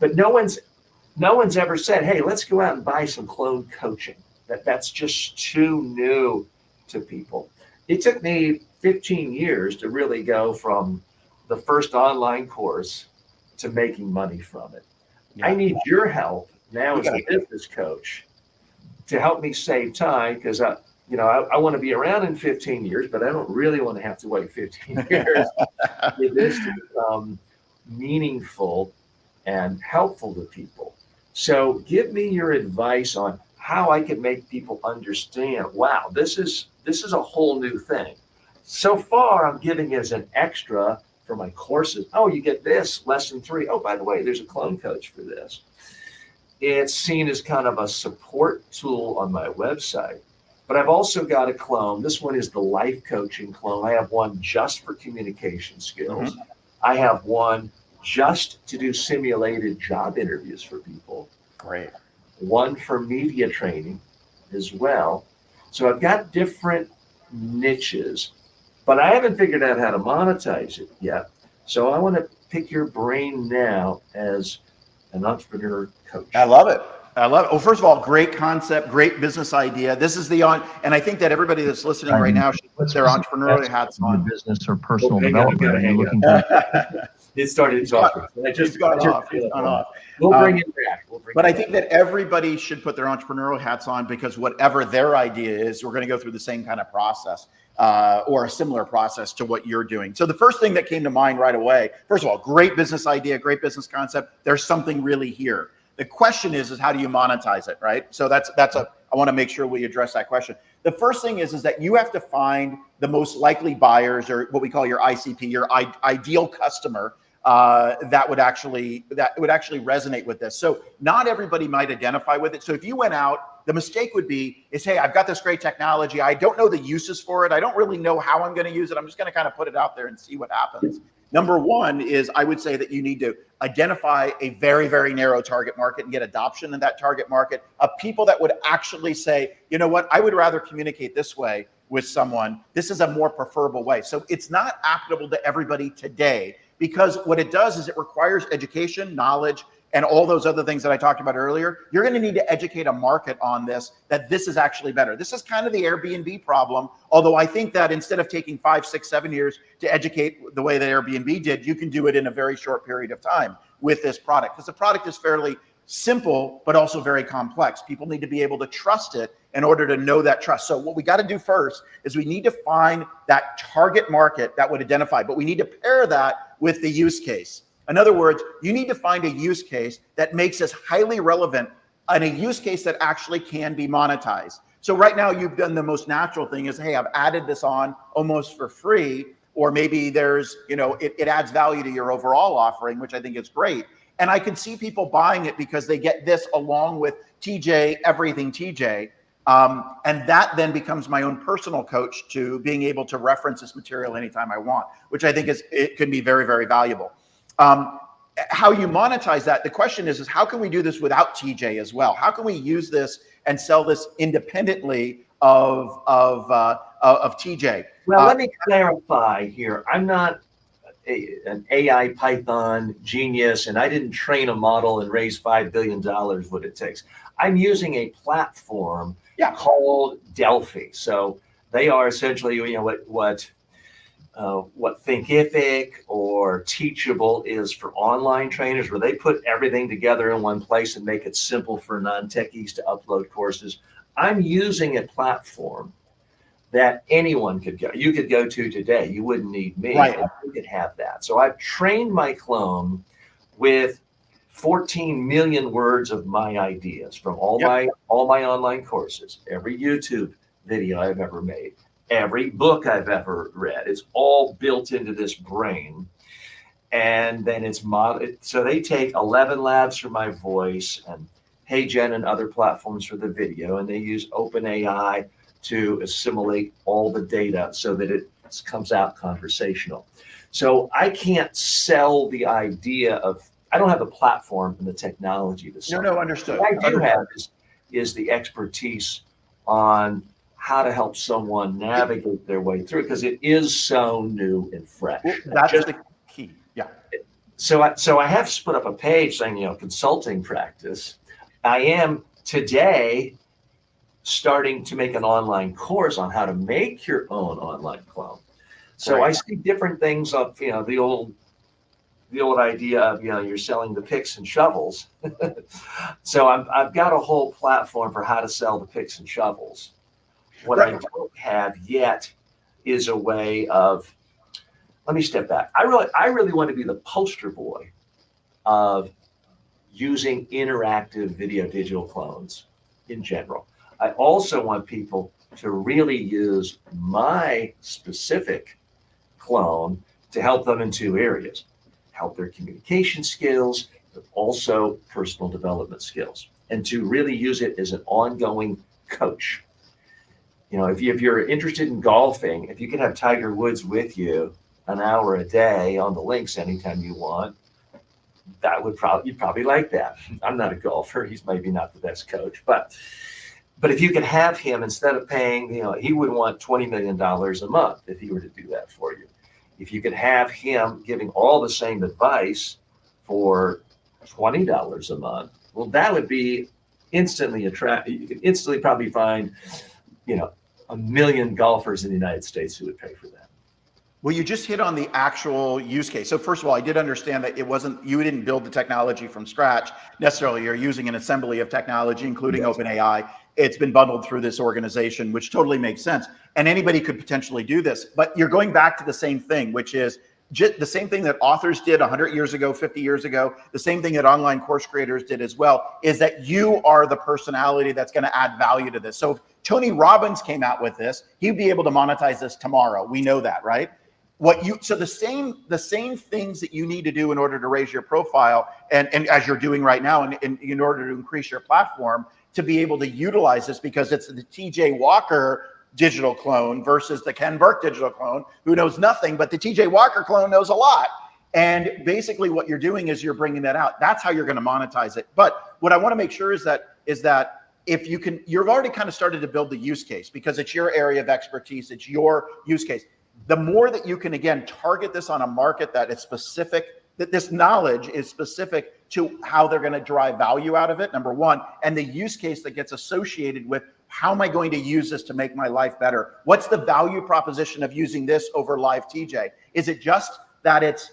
But no one's ever said, hey, let's go out and buy some clone coaching. That's just too new to people. It took me 15 years to really go from the first online course to making money from it. Yeah. I need your help now as a business coach to help me save time, because I want to be around in 15 years, but I don't really want to have to wait 15 years for this to become meaningful and helpful to people. So give me your advice on how I can make people understand, wow, this is a whole new thing. So far, I'm giving as an extra for my courses. Oh, you get this, lesson 3. Oh, by the way, there's a clone coach for this. It's seen as kind of a support tool on my website. But I've also got a clone. This one is the life coaching clone. I have one just for communication skills. Mm-hmm. I have one just to do simulated job interviews for people. Great. One for media training as well. So I've got different niches, but I haven't figured out how to monetize it yet. So I want to pick your brain now as an entrepreneur coach. I love it. Well, first of all, great concept, great business idea. This is and I think that everybody that's listening right now should put their entrepreneurial hats on. Business or personal development. Are you looking to... It started talking. I just got off. We'll bring it back. But I think that everybody should put their entrepreneurial hats on, because whatever their idea is, we're going to go through the same kind of process or a similar process to what you're doing. So the first thing that came to mind right away, first of all, great business idea, great business concept. There's something really here. The question is how do you monetize it, right? So I want to make sure we address that question. The first thing is that you have to find the most likely buyers, or what we call your ICP, your ideal customer, that would actually resonate with this. So not everybody might identify with it. So if you went out, the mistake would be hey, I've got this great technology. I don't know the uses for it. I don't really know how I'm going to use it. I'm just going to kind of put it out there and see what happens. Number one is I would say that you need to identify a very, very narrow target market and get adoption in that target market of people that would actually say, you know what, I would rather communicate this way with someone. This is a more preferable way. So it's not applicable to everybody today, because what it does is it requires education, knowledge, and all those other things that I talked about earlier. You're going to need to educate a market on this, that this is actually better. This is kind of the Airbnb problem. Although I think that instead of taking 5, 6, 7 years to educate the way that Airbnb did, you can do it in a very short period of time with this product, because the product is fairly simple, but also very complex. People need to be able to trust it in order to know that trust. So what we got to do first is we need to find that target market that would identify, but we need to pair that with the use case. In other words, you need to find a use case that makes us highly relevant and a use case that actually can be monetized. So right now you've done the most natural thing is, hey, I've added this on almost for free, or maybe there's, it adds value to your overall offering, which I think is great. And I can see people buying it because they get this along with TJ, everything TJ. And that then becomes my own personal coach to being able to reference this material anytime I want, which I think it can be very, very valuable. How you monetize that, the question is how can we do this without TJ as well? How can we use this and sell this independently of TJ? Well, let me clarify here. I'm not an AI Python genius, and I didn't train a model and raise $5 billion what it takes. I'm using a platform called Delphi. So they are essentially, what Thinkific or Teachable is for online trainers, where they put everything together in one place and make it simple for non-techies to upload courses. I'm using a platform that anyone could go. You could go to today. You wouldn't need me. Right. You could have that. So I've trained my clone with 14 million words of my ideas from all my online courses, every YouTube video I've ever made, every book I've ever read. It's all built into this brain. And then it's modeled. So they take 11 labs for my voice and HeyGen and other platforms for the video, and they use OpenAI to assimilate all the data so that it comes out conversational. So I can't sell the idea of, I don't have the platform and the technology to sell. No, understood. What I do have is the expertise on how to help someone navigate their way through, because it is so new and fresh. Well, that's the key. Yeah. So I have split up a page saying, consulting practice. I am today starting to make an online course on how to make your own online clone. So right. I see different things of, the old idea of, you're selling the picks and shovels. So I've got a whole platform for how to sell the picks and shovels. What I don't have yet is a way of, let me step back. I really want to be the poster boy of using interactive video digital clones in general. I also want people to really use my specific clone to help them in 2 areas: help their communication skills, but also personal development skills, and to really use it as an ongoing coach. If you're interested in golfing, if you can have Tiger Woods with you an hour a day on the links anytime you want, you'd probably like that. I'm not a golfer. He's maybe not the best coach, but if you could have him, instead of paying, he would want $20 million a month if he were to do that for you. If you could have him giving all the same advice for $20 a month, well, that would be instantly attractive. You could instantly probably find, 1 million golfers in the United States who would pay for that. Well, you just hit on the actual use case. So first of all, I did understand that you didn't build the technology from scratch necessarily. You're using an assembly of technology, including OpenAI. It's been bundled through this organization, which totally makes sense. And anybody could potentially do this. But you're going back to the same thing, which is the same thing that authors did 100 years ago, 50 years ago, the same thing that online course creators did as well, is that you are the personality that's going to add value to this. So if Tony Robbins came out with this, he'd be able to monetize this tomorrow. We know that, right? So the same things that you need to do in order to raise your profile, and as you're doing right now, and in order to increase your platform, to be able to utilize this, because it's the TJ Walker digital clone versus the Ken Burke digital clone, who knows nothing, but the TJ Walker clone knows a lot. And basically what you're doing is you're bringing that out. That's how you're going to monetize it. But what I want to make sure is that if you can, you've already kind of started to build the use case, because it's your area of expertise, it's your use case. The more that you can, again, target this on a market that is specific, that this knowledge is specific to how they're going to derive value out of it, number one, and the use case that gets associated with, how am I going to use this to make my life better? What's the value proposition of using this over live TJ? Is it just that it's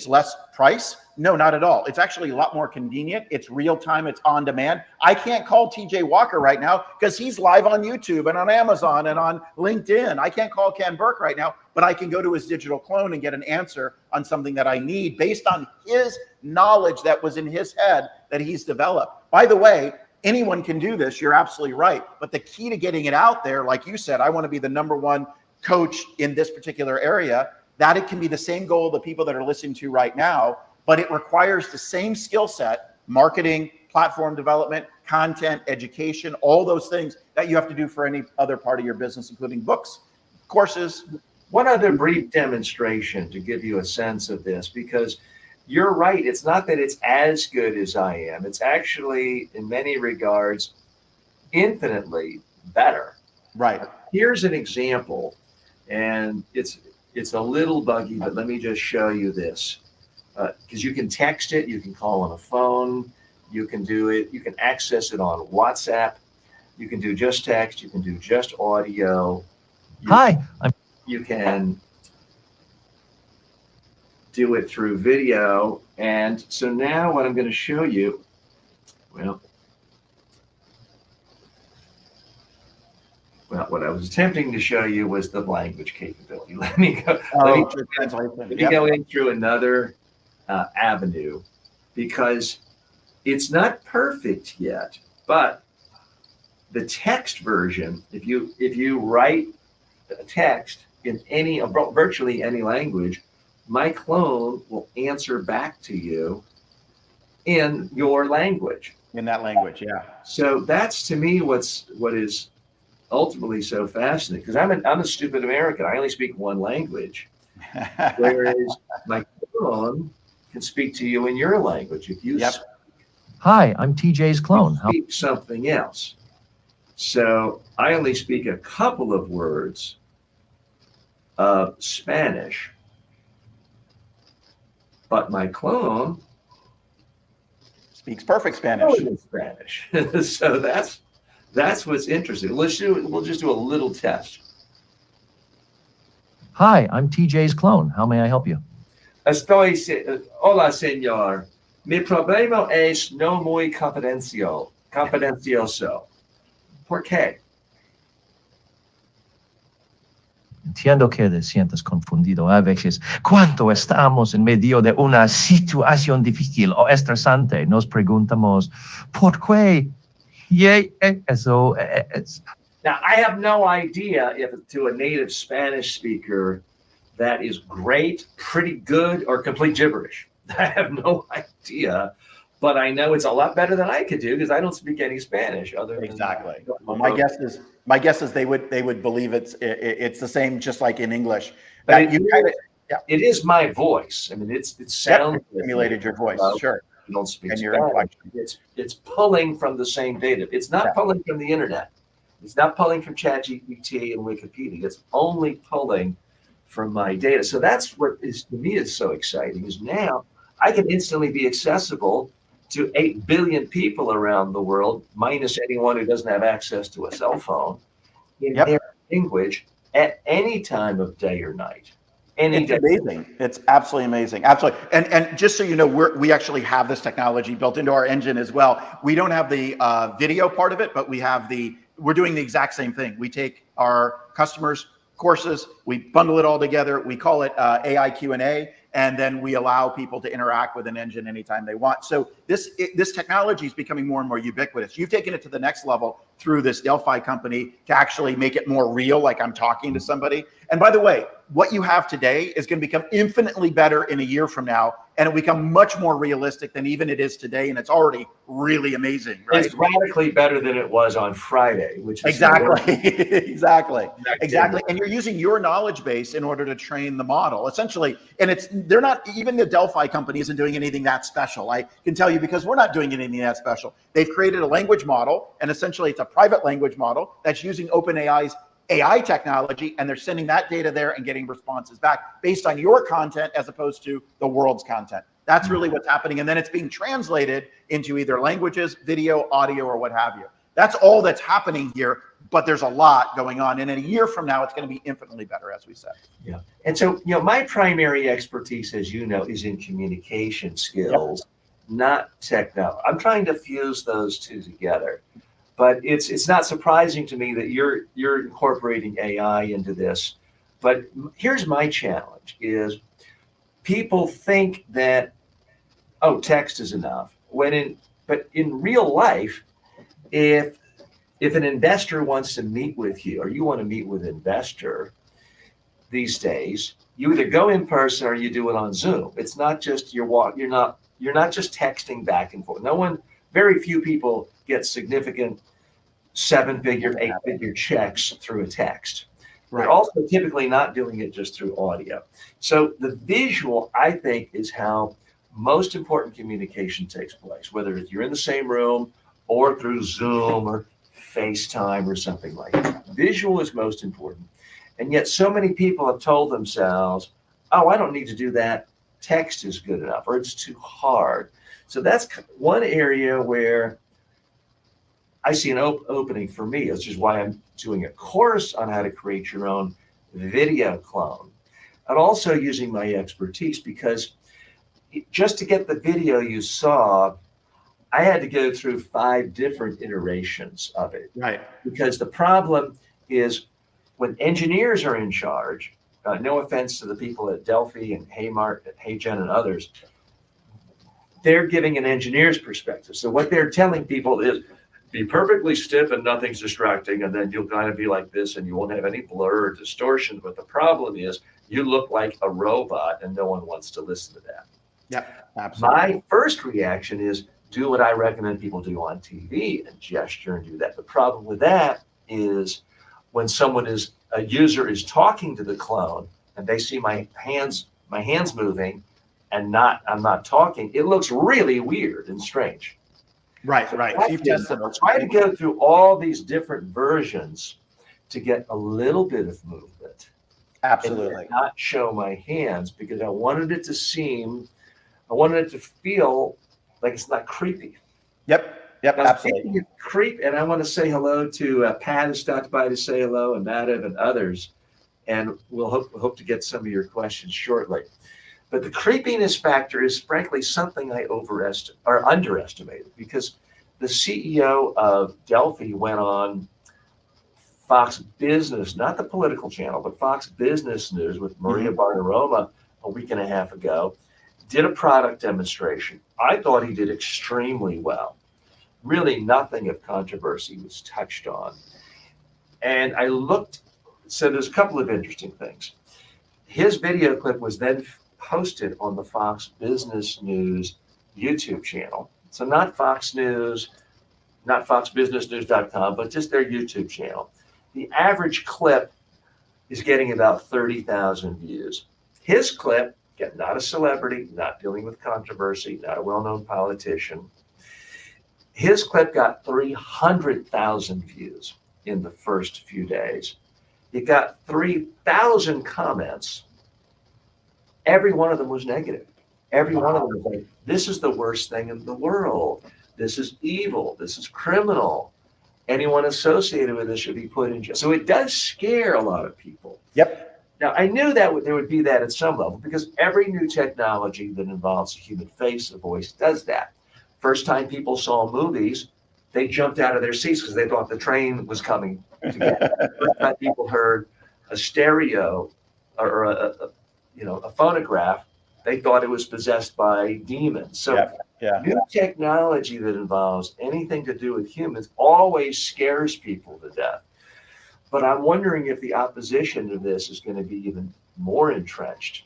less price? No, not at all. It's actually a lot more convenient. It's real time. It's on demand. I can't call TJ Walker right now because he's live on YouTube and on Amazon and on LinkedIn. I can't call Ken Burke right now, but I can go to his digital clone and get an answer on something that I need based on his knowledge that was in his head that he's developed. By the way, anyone can do this. You're absolutely right. But the key to getting it out there, like you said, I want to be the #1 coach in this particular area, that it can be the same goal of the people that are listening to right now, but it requires the same skill set: marketing, platform development, content, education, all those things that you have to do for any other part of your business, including books, courses. One other brief demonstration to give you a sense of this, because you're right. It's not that it's as good as I am. It's actually, in many regards, infinitely better. Right. Here's an example, and it's a little buggy, but let me just show you this. Because you can text it, you can call on a phone, you can do it, you can access it on WhatsApp, you can do just text, you can do just audio. You can do it through video. And so now what I'm going to show you, well, what I was attempting to show you was the language capability. Let me go in through another avenue, because it's not perfect yet, but the text version, if you write a text in virtually any language, my clone will answer back to you in your language. In that language, yeah. So that's, to me, what is ultimately so fascinating, because I'm a stupid American. I only speak one language, whereas my clone can speak to you in your language. If you Hi, I'm TJ's clone. speak something else. So I only speak a couple of words of Spanish, but my clone speaks perfect Spanish. So that's what's interesting. We'll just do a little test. Hi, I'm TJ's clone. How may I help you? Hola, señor. Mi problema es no muy confidencioso. ¿Por qué? Entiendo que te sientas confundido a veces. Cuando estamos en medio de una situación difícil o estresante, nos preguntamos, ¿por qué? Eso es. Now, I have no idea if to a native Spanish speaker that is great, pretty good, or complete gibberish. I have no idea, but I know it's a lot better than I could do, because I don't speak any Spanish other than exactly. Well, my guess is they would believe it's the same, just like in English. But it is my voice. I mean, it sounds emulated your voice. Sure. You don't speak Spanish. It's pulling from the same data. It's not pulling from the internet. It's not pulling from ChatGPT and Wikipedia. It's only pulling from my data. So that's what is, to me, is so exciting, is now I can instantly be accessible to 8 billion people around the world, minus anyone who doesn't have access to a cell phone, in their language at any time of day or night. It's amazing. It's absolutely amazing. Absolutely. And just so you know, we actually have this technology built into our engine as well. We don't have the video part of it, but we're doing the exact same thing. We take our customers' courses. We bundle it all together. We call it AI Q&A, and then we allow people to interact with an engine anytime they want. So this technology is becoming more and more ubiquitous. You've taken it to the next level through this Delphi company to actually make it more real, like I'm talking to somebody. And by the way, what you have today is going to become infinitely better in a year from now, and it'll become much more realistic than even it is today, and it's already really amazing, right? It's radically better than it was on Friday, which is exactly. Exactly. And you're using your knowledge base in order to train the model, essentially. And they're not, even the Delphi company isn't doing anything that special. I can tell you, because we're not doing anything that special. They've created a language model, and essentially it's a private language model that's using OpenAI's AI technology, and they're sending that data there and getting responses back based on your content as opposed to the world's content. That's really what's happening. And then it's being translated into either languages, video, audio, or what have you. That's all that's happening here, but there's a lot going on. And in a year from now, it's going to be infinitely better, as we said. Yeah. And so, my primary expertise, as you know, is in communication skills, not technology. I'm trying to fuse those two together. But it's not surprising to me that you're incorporating AI into this. But here's my challenge: is people think that, oh, text is enough. But in real life, if an investor wants to meet with you, or you want to meet with an investor these days, you either go in person or you do it on Zoom. It's not just you're not just texting back and forth. Very few people get significant 7-figure, 8-figure checks through a text. Right. They're also typically not doing it just through audio. So the visual, I think, is how most important communication takes place, whether you're in the same room or through Zoom or FaceTime or something like that. Visual is most important. And yet so many people have told themselves, oh, I don't need to do that. Text is good enough, or it's too hard. So that's one area where I see an opening for me, which is why I'm doing a course on how to create your own video clone. And also using my expertise, because just to get the video you saw, I had to go through 5 different iterations of it. Right. Because the problem is when engineers are in charge, no offense to the people at Delphi and HeyGen and others, they're giving an engineer's perspective. So what they're telling people is, be perfectly stiff and nothing's distracting, and then you'll kind of be like this and you won't have any blur or distortion. But the problem is you look like a robot and no one wants to listen to that. Yeah, absolutely. My first reaction is do what I recommend people do on TV and gesture and do that. The problem with that is when a user is talking to the clone and they see my hands moving and I'm not talking, it looks really weird and strange. Right. So try to go through all these different versions to get a little bit of movement. Absolutely. And not show my hands, because I wanted it to feel like it's not creepy. Yep, now, absolutely. Creep, and I want to say hello to Pat, who stopped by to say hello, and Madhav and others, and we'll hope to get some of your questions shortly. But the creepiness factor is frankly something I underestimated, because the CEO of Delphi went on Fox Business, not the political channel, but Fox Business News with Maria Bartiromo a week and a half ago, did a product demonstration. I thought he did extremely well. Really nothing of controversy was touched on. And I looked, so there's a couple of interesting things. His video clip was then posted on the Fox Business News YouTube channel. So not Fox News, not foxbusinessnews.com, but just their YouTube channel. The average clip is getting about 30,000 views. His clip, again, not a celebrity, not dealing with controversy, not a well-known politician. His clip got 300,000 views in the first few days. It got 3,000 comments. Every one of them was negative. Every one of them was like, this is the worst thing in the world. This is evil. This is criminal. Anyone associated with this should be put in jail. So it does scare a lot of people. Yep. Now, I knew that there would be that at some level, because every new technology that involves a human face, a voice, does that. First time people saw movies, they jumped out of their seats because they thought the train was coming to get them. First time people heard a stereo or a phonograph, they thought it was possessed by demons. So new technology that involves anything to do with humans always scares people to death. But I'm wondering if the opposition to this is going to be even more entrenched.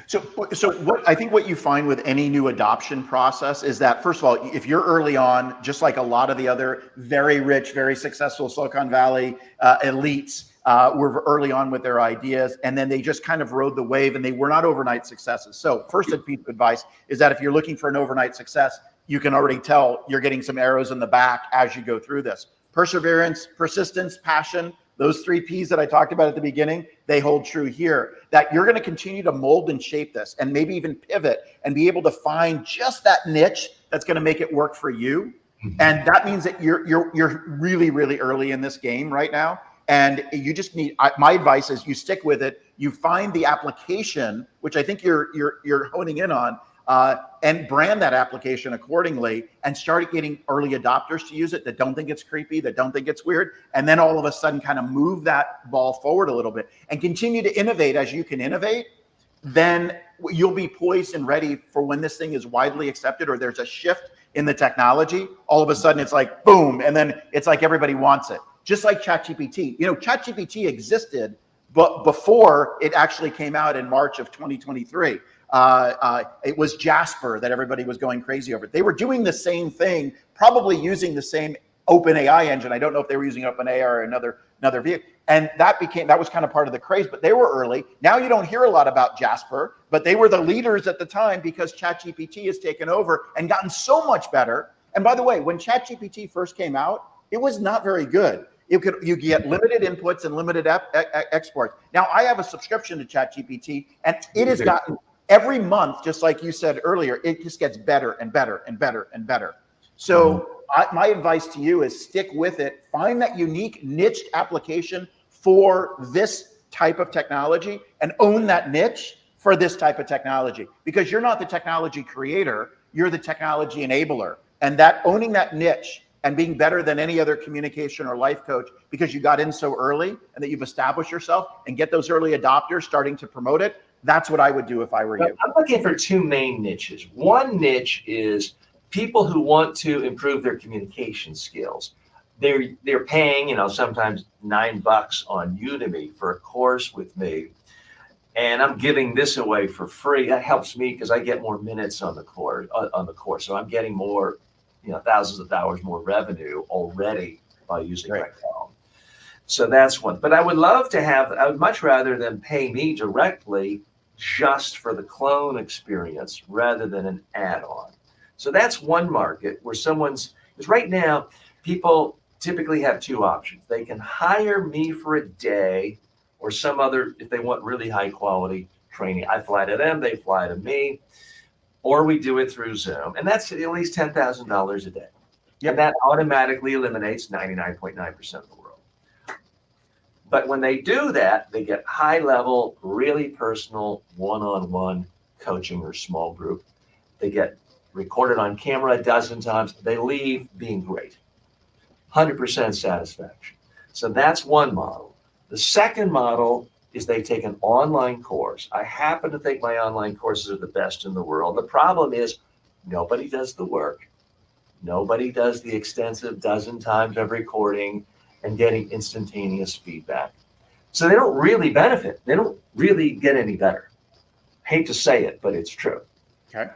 So what I think what you find with any new adoption process is that, first of all, if you're early on, just like a lot of the other very rich, very successful Silicon Valley elites were early on with their ideas, and then they just kind of rode the wave, and they were not overnight successes. So first piece of advice is that if you're looking for an overnight success, you can already tell you're getting some arrows in the back as you go through this. Perseverance, persistence, passion, those 3 P's that I talked about at the beginning, they hold true here, that you're going to continue to mold and shape this and maybe even pivot and be able to find just that niche that's going to make it work for you. And that means that you're really, really early in this game right now. And you just need, my advice is you stick with it. You find the application, which I think you're honing in on, and brand that application accordingly, and start getting early adopters to use it that don't think it's creepy, that don't think it's weird. And then all of a sudden kind of move that ball forward a little bit and continue to innovate as you can innovate. Then you'll be poised and ready for when this thing is widely accepted or there's a shift in the technology. All of a sudden it's like, boom. And then it's like everybody wants it. Just like ChatGPT. ChatGPT existed, but before it actually came out in March of 2023. It was Jasper that everybody was going crazy over. They were doing the same thing, probably using the same OpenAI engine. I don't know if they were using OpenAI or another vehicle. And that was kind of part of the craze, but they were early. Now you don't hear a lot about Jasper, but they were the leaders at the time because ChatGPT has taken over and gotten so much better. And by the way, when ChatGPT first came out, it was not very good. You get limited inputs and limited exports. Now I have a subscription to ChatGPT, and it has gotten every month, just like you said earlier, it just gets better and better and better and better. So my advice to you is stick with it. Find that unique niched application for this type of technology and own that niche for this type of technology, because you're not the technology creator, you're the technology enabler. And that owning that niche and being better than any other communication or life coach because you got in so early and that you've established yourself and get those early adopters starting to promote it. That's what I would do if I were you. I'm looking for 2 main niches. One niche is people who want to improve their communication skills. They're paying, sometimes $9 on Udemy for a course with me, and I'm giving this away for free. That helps me because I get more minutes on the course. So I'm getting more, thousands of dollars more revenue already by using my phone. So that's one. But I would much rather them pay me directly just for the clone experience rather than an add-on. So that's one market where because right now people typically have 2 options. They can hire me for a day or some other, if they want really high quality training. I fly to them, they fly to me, or we do it through Zoom. And that's at least $10,000 a day. And that automatically eliminates 99.9% of the world. But when they do that, they get high level, really personal, one-on-one coaching or small group. They get recorded on camera a dozen times. They leave being great. 100% satisfaction. So that's one model. The second model is they take an online course. I happen to think my online courses are the best in the world. The problem is nobody does the work. Nobody does the extensive dozen times of recording and getting instantaneous feedback. So they don't really benefit. They don't really get any better. Hate to say it, but it's true. Okay.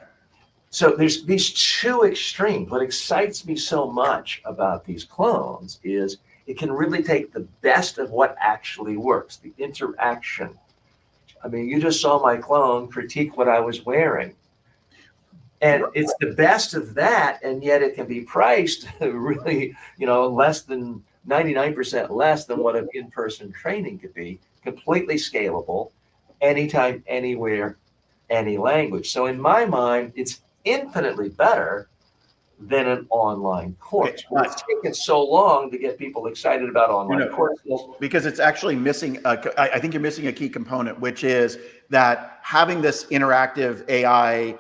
So there's these 2 extremes. What excites me so much about these clones is it can really take the best of what actually works, the interaction. I mean, you just saw my clone critique what I was wearing. And it's the best of that, and yet it can be priced really, less than 99% less than what an in-person training could be, completely scalable, anytime, anywhere, any language. So in my mind, it's infinitely better than an online course. But it's taken so long to get people excited about online courses. Because it's actually missing, I think you're missing a key component, which is that having this interactive AI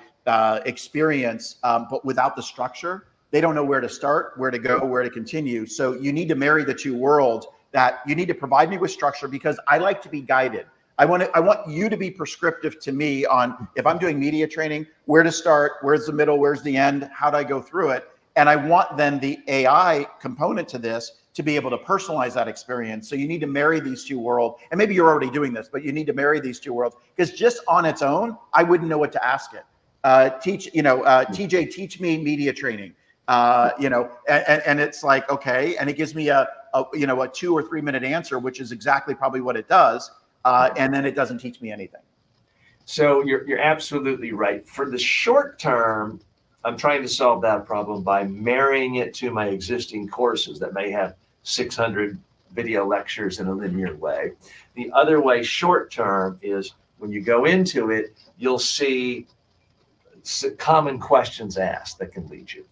experience, but without the structure, they don't know where to start, where to go, where to continue. So you need to marry the 2 worlds that you need to provide me with structure because I like to be guided. I want you to be prescriptive to me on if I'm doing media training, where to start, where's the middle, where's the end, how do I go through it? And I want then the AI component to this to be able to personalize that experience. So you need to marry these two worlds. And maybe you're already doing this, but you need to marry these two worlds because just on its own, I wouldn't know what to ask it. TJ, teach me media training. And it's like, okay. And it gives me a 2 or 3 minute answer, which is exactly probably what it does. And then it doesn't teach me anything. So you're absolutely right. For the short term, I'm trying to solve that problem by marrying it to my existing courses that may have 600 video lectures in a linear way. The other way, short term, is when you go into it, you'll see common questions asked that can lead you.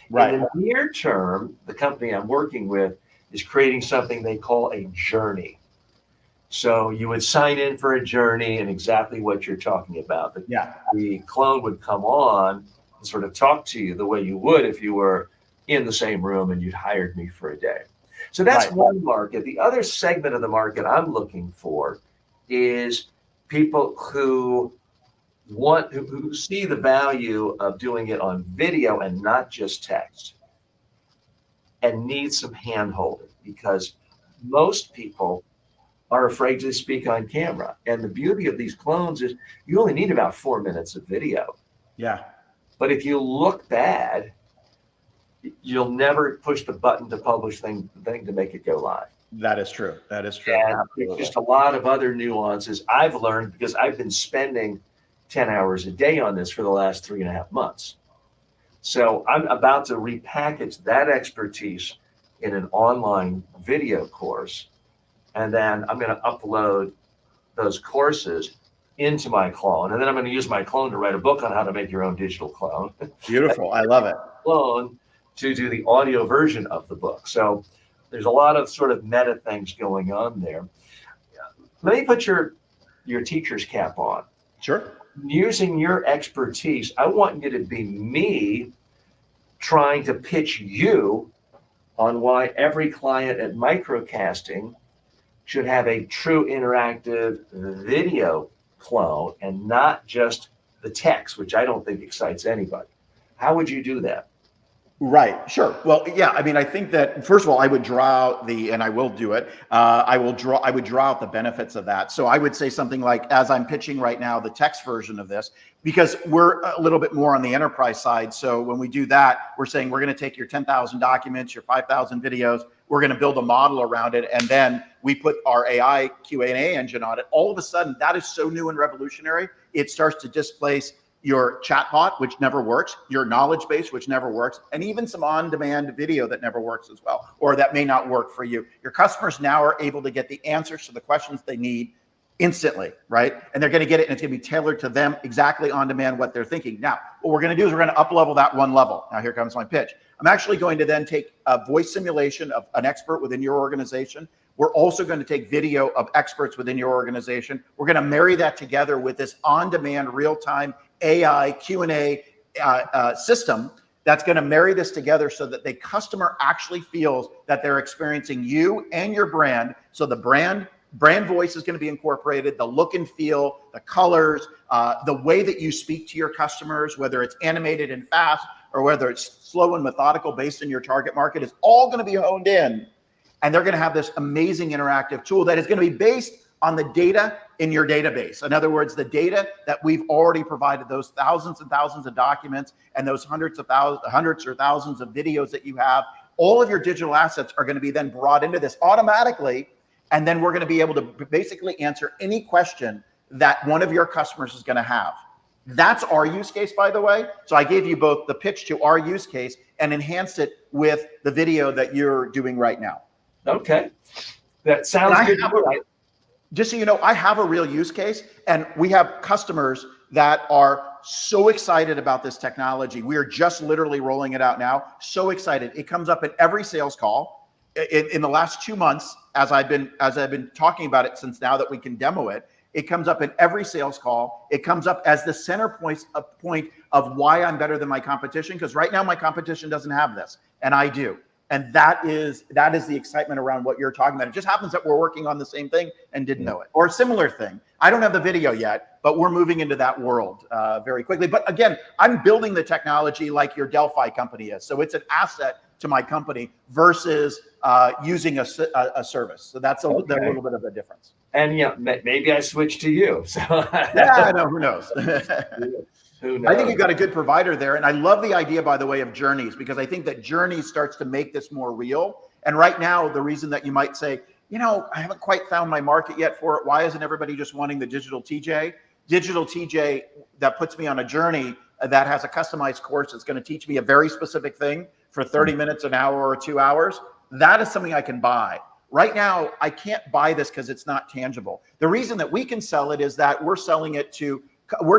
Right. In the near term, the company I'm working with is creating something they call a journey. So you would sign in for a journey and exactly what you're talking about. The clone would come on and sort of talk to you the way you would if you were in the same room and you'd hired me for a day. So that's one market. The other segment of the market I'm looking for is people who see the value of doing it on video and not just text and need some hand holding because most people are afraid to speak on camera. And the beauty of these clones is you only need about 4 minutes of video. Yeah. But if you look bad, you'll never push the button to publish thing to make it go live. That is true. That is true. And there's just a lot of other nuances I've learned because I've been spending 10 hours a day on this for the last 3.5 months. So I'm about to repackage that expertise in an online video course. And then I'm going to upload those courses into my clone. And then I'm going to use my clone to write a book on how to make your own digital clone. Beautiful. I love it. Clone to do the audio version of the book. So there's a lot of sort of meta things going on there. Let me put your teacher's cap on. Sure. Using your expertise, I want you to be me trying to pitch you on why every client at Microcasting should have a true interactive video clone and not just the text, which I don't think excites anybody. How would you do that? Right. Sure. Well, yeah. I mean, I think that first of all, I would draw out and I will do it. I would draw out the benefits of that. So I would say something like, as I'm pitching right now, the text version of this, because we're a little bit more on the enterprise side. So when we do that, we're saying we're going to take your 10,000 documents, your 5,000 videos, we're going to build a model around it. And then we put our AI Q&A engine on it. All of a sudden, that is so new and revolutionary. It starts to displace your chatbot, which never works, your knowledge base, which never works, and even some on-demand video that never works as well, or that may not work for you. Your customers now are able to get the answers to the questions they need instantly, right? And they're going to get it, and it's going to be tailored to them exactly on demand what they're thinking. Now, what we're going to do is we're going to up-level that one level. Now, here comes my pitch. I'm actually going to then take a voice simulation of an expert within your organization. We're also going to take video of experts within your organization. We're going to marry that together with this on-demand, real-time AI Q&A system that's going to marry this together so that the customer actually feels that they're experiencing you and your brand. So the brand voice is going to be incorporated, the look and feel, the colors, the way that you speak to your customers, whether it's animated and fast or whether it's slow and methodical based on your target market, is all going to be honed in. And they're going to have this amazing interactive tool that is going to be based on the data in your database. In other words, the data that we've already provided, those thousands and thousands of documents and those hundreds or thousands of videos that you have, all of your digital assets are going to be then brought into this automatically. And then we're going to be able to basically answer any question that one of your customers is going to have. That's our use case, by the way. So I gave you both the pitch to our use case and enhanced it with the video that you're doing right now. Okay. That sounds good. Just so you know, I have a real use case, and we have customers that are so excited about this technology. We are just literally rolling it out now. So excited. It comes up in every sales call. In the last 2 months, as I've been talking about it since now that we can demo it, it comes up in every sales call. It comes up as the center point of why I'm better than my competition, because right now my competition doesn't have this, and I do. And that is the excitement around what you're talking about. It just happens that we're working on the same thing and didn't know it, or a similar thing. I don't have the video yet, but we're moving into that world very quickly. But again, I'm building the technology like your Delphi company is. So it's an asset to my company versus using a service. So that's a little bit of a difference. And maybe I switch to you. So yeah, I know, who knows? Who knows? I think you've got a good provider there. And I love the idea, by the way, of journeys, because I think that journeys starts to make this more real. And right now, the reason that you might say, I haven't quite found my market yet for it. Why isn't everybody just wanting the digital TJ? Digital TJ that puts me on a journey that has a customized course that's going to teach me a very specific thing for 30 minutes, an hour, or 2 hours. That is something I can buy. Right now, I can't buy this because it's not tangible. The reason that we can sell it is that we're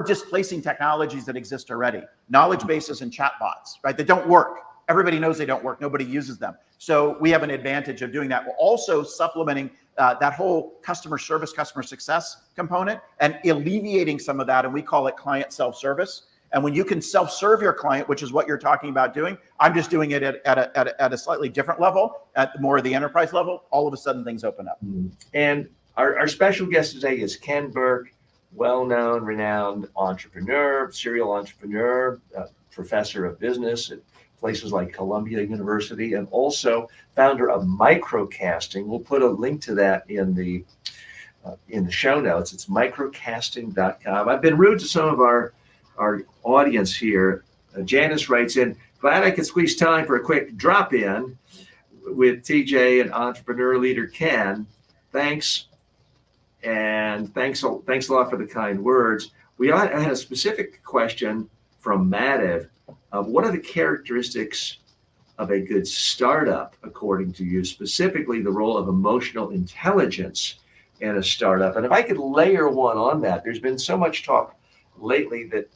displacing technologies that exist already. Knowledge bases and chatbots, right? That don't work. Everybody knows they don't work. Nobody uses them. So we have an advantage of doing that. We're also supplementing that whole customer service, customer success component and alleviating some of that. And we call it client self-service. And when you can self-serve your client, which is what you're talking about doing, I'm just doing it at a slightly different level, at more of the enterprise level. All of a sudden, things open up. And our special guest today is Ken Burke, well-known, renowned entrepreneur, serial entrepreneur, professor of business at places like Columbia University, and also founder of Microcasting. We'll put a link to that in the show notes. It's microcasting.com. I've been rude to some of our audience here. Janice writes in, glad I could squeeze time for a quick drop-in with TJ and entrepreneur leader Ken. Thanks. And thanks a lot for the kind words. I had a specific question from Madhav of what are the characteristics of a good startup, according to you, specifically the role of emotional intelligence in a startup. And if I could layer one on that, there's been so much talk lately that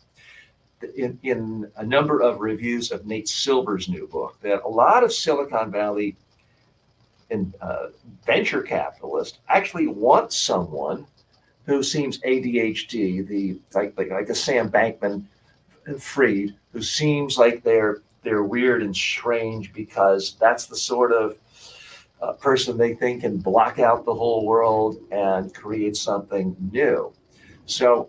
in a number of reviews of Nate Silver's new book, that a lot of Silicon Valley and venture capitalists actually want someone who seems ADHD, like a Sam Bankman-Fried, who seems like they're weird and strange because that's the sort of person they think can block out the whole world and create something new. So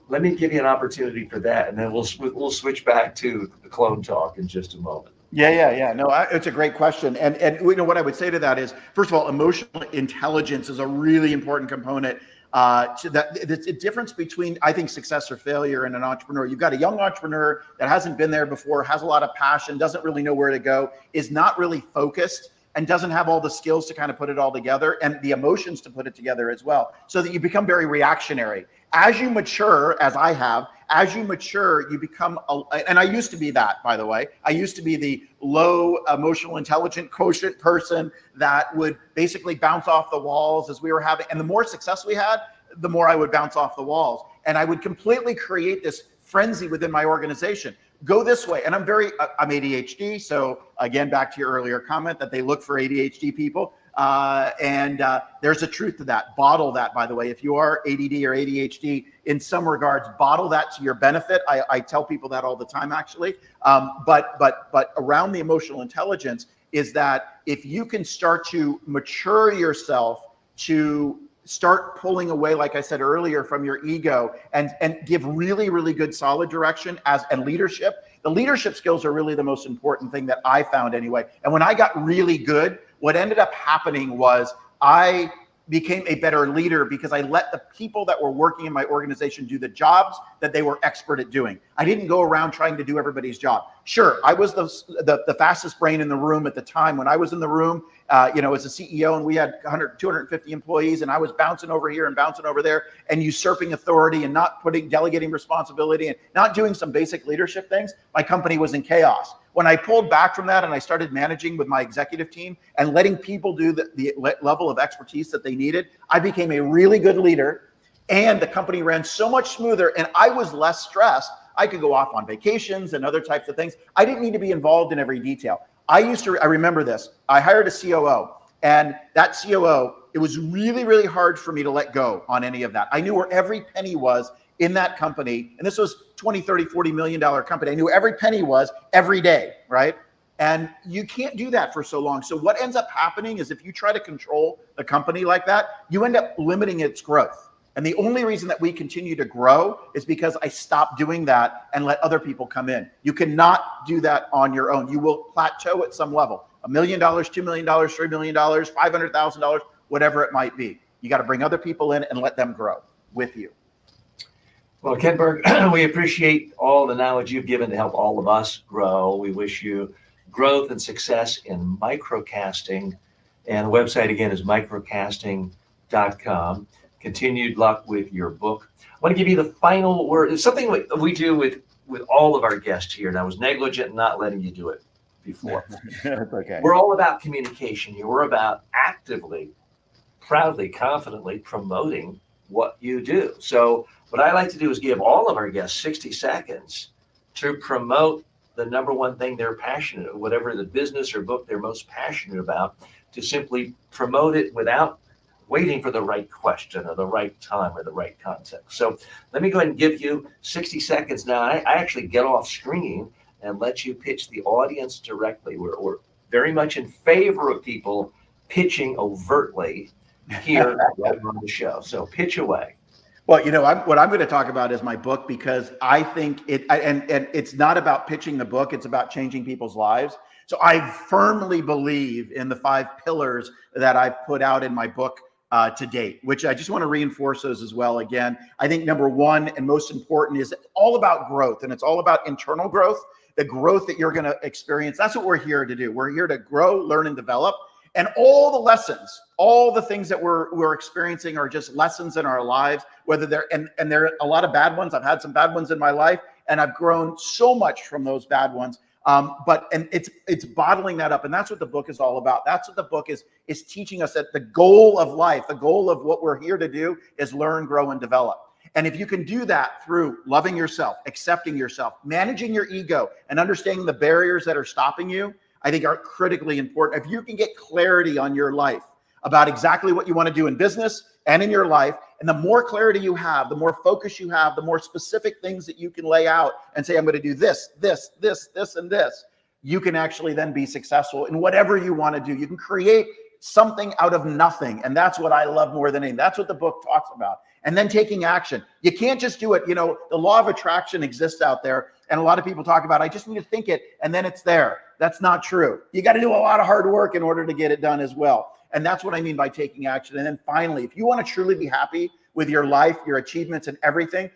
let me give you an opportunity for that, and then we'll switch back to the clone talk in just a moment. Yeah. No, it's a great question. And what I would say to that is, first of all, emotional intelligence is a really important component to that. It's a difference between, I think, success or failure in an entrepreneur. You've got a young entrepreneur that hasn't been there before, has a lot of passion, doesn't really know where to go, is not really focused, and doesn't have all the skills to kind of put it all together and the emotions to put it together as well. So that you become very reactionary. As you mature, as I have, you become, and I used to be that, by the way. I used to be the low emotional intelligence quotient person that would basically bounce off the walls as we were having, and the more success we had, the more I would bounce off the walls. And I would completely create this frenzy within my organization. Go this way. And I'm ADHD. So again, back to your earlier comment that they look for ADHD people. And there's a truth to that. Bottle that, by the way. If you are ADD or ADHD, in some regards, bottle that to your benefit. I tell people that all the time, actually. But around the emotional intelligence is that if you can start to mature yourself to start pulling away, like I said earlier, from your ego and give really, really good solid direction and leadership. The leadership skills are really the most important thing that I found anyway. And when I got really good, what ended up happening was I became a better leader because I let the people that were working in my organization do the jobs that they were expert at doing. I didn't go around trying to do everybody's job. Sure, I was the fastest brain in the room at the time. When I was in the room, as a CEO, and we had 250 employees, and I was bouncing over here and bouncing over there and usurping authority and not delegating responsibility and not doing some basic leadership things, my company was in chaos. When I pulled back from that and I started managing with my executive team and letting people do the level of expertise that they needed, I became a really good leader, and the company ran so much smoother, and I was less stressed. I could go off on vacations and other types of things. I didn't need to be involved in every detail. I remember this. I hired a COO, and that COO, it was really, really hard for me to let go on any of that. I knew where every penny was in that company. And this was $20, $30, $40 million company. I knew every penny was every day, right? And you can't do that for so long. So what ends up happening is if you try to control the company like that, you end up limiting its growth. And the only reason that we continue to grow is because I stopped doing that and let other people come in. You cannot do that on your own. You will plateau at some level. $1 million, $2 million, $3 million, $500,000, whatever it might be. You got to bring other people in and let them grow with you. Well, Ken Burke, we appreciate all the knowledge you've given to help all of us grow. We wish you growth and success in microcasting. And the website again is microcasting.com. Continued luck with your book. I want to give you the final word. It's something we do with all of our guests here. And I was negligent in not letting you do it before. That's okay. We're all about communication here. We're about actively, proudly, confidently promoting what you do. So what I like to do is give all of our guests 60 seconds to promote the number one thing they're passionate, whatever the business or book they're most passionate about, to simply promote it without waiting for the right question or the right time or the right context. So let me go ahead and give you 60 seconds now. I actually get off screen and let you pitch the audience directly. We're very much in favor of people pitching overtly here on the show. So pitch away. Well, what I'm going to talk about is my book, because I think and it's not about pitching the book. It's about changing people's lives. So I firmly believe in the 5 pillars that I've put out in my book to date, which I just want to reinforce those as well. Again, I think number one and most important is all about growth, and it's all about internal growth, the growth that you're going to experience. That's what we're here to do. We're here to grow, learn, and develop. And all the lessons, all the things that we're experiencing are just lessons in our lives, whether they're, and there are a lot of bad ones. I've had some bad ones in my life, and I've grown so much from those bad ones. But it's bottling that up. And that's what the book is all about. That's what the book is teaching us, that the goal of life, the goal of what we're here to do is learn, grow, and develop. And if you can do that through loving yourself, accepting yourself, managing your ego, and understanding the barriers that are stopping you, I think are critically important. If you can get clarity on your life about exactly what you want to do in business and in your life, and the more clarity you have, the more focus you have, the more specific things that you can lay out and say, I'm going to do this, this, this, this, and this, you can actually then be successful in whatever you want to do. You can create something out of nothing. And that's what I love more than anything. That's what the book talks about. And then taking action. You can't just do it. The law of attraction exists out there. And a lot of people talk about, I just need to think it, and then it's there. That's not true. You got to do a lot of hard work in order to get it done as well. And that's what I mean by taking action. And then finally, if you want to truly be happy with your life, your achievements, and everything,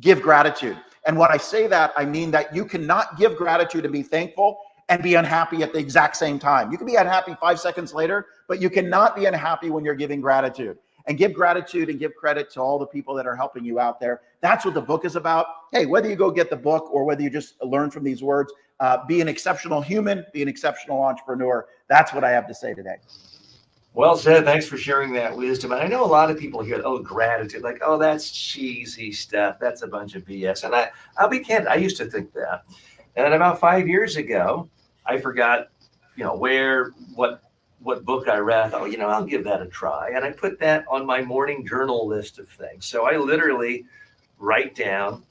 give gratitude. And when I say that, I mean that you cannot give gratitude and be thankful and be unhappy at the exact same time. You can be unhappy 5 seconds later, but you cannot be unhappy when you're giving gratitude. And give gratitude and give credit to all the people that are helping you out there. That's what the book is about. Hey, whether you go get the book or whether you just learn from these words, be an exceptional human, be an exceptional entrepreneur. That's what I have to say today. Well said. Thanks for sharing that wisdom. And I know a lot of people hear, gratitude, like, that's cheesy stuff. That's a bunch of BS. And I'll be candid, I used to think that. And then about 5 years ago, I forgot, what book I read. I'll give that a try. And I put that on my morning journal list of things. So I literally write down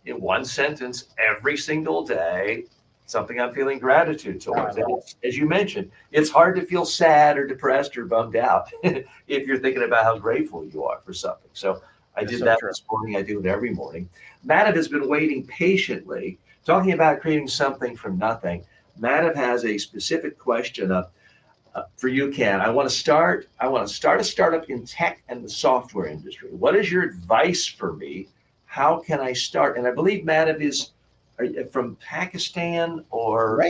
in one sentence every single day something I'm feeling gratitude towards. As you mentioned, it's hard to feel sad or depressed or bummed out if you're thinking about how grateful you are for something. So I did that this morning. I do it every morning. Madhav has been waiting patiently, talking about creating something from nothing. Madhav has a specific question for you, Ken. I want to start a startup in tech and the software industry. What is your advice for me? How can I start? And I believe Madhav is from Pakistan or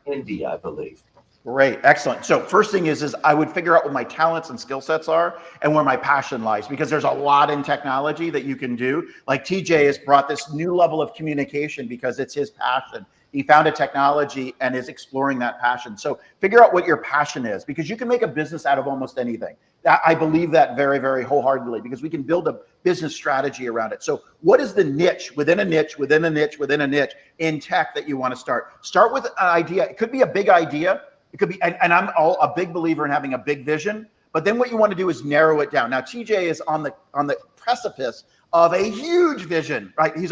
India, I believe. Great. Excellent. So first thing is I would figure out what my talents and skill sets are and where my passion lies, because there's a lot in technology that you can do. Like TJ has brought this new level of communication because it's his passion. He found a technology and is exploring that passion. So figure out what your passion is, because you can make a business out of almost anything. I believe that very, very wholeheartedly, because we can build a business strategy around it. So what is the niche within a niche, within a niche, within a niche in tech that you want to start? Start with an idea. It could be a big idea. It could be, and I'm a big believer in having a big vision, but then what you want to do is narrow it down. Now, TJ is on the precipice of a huge vision, right? He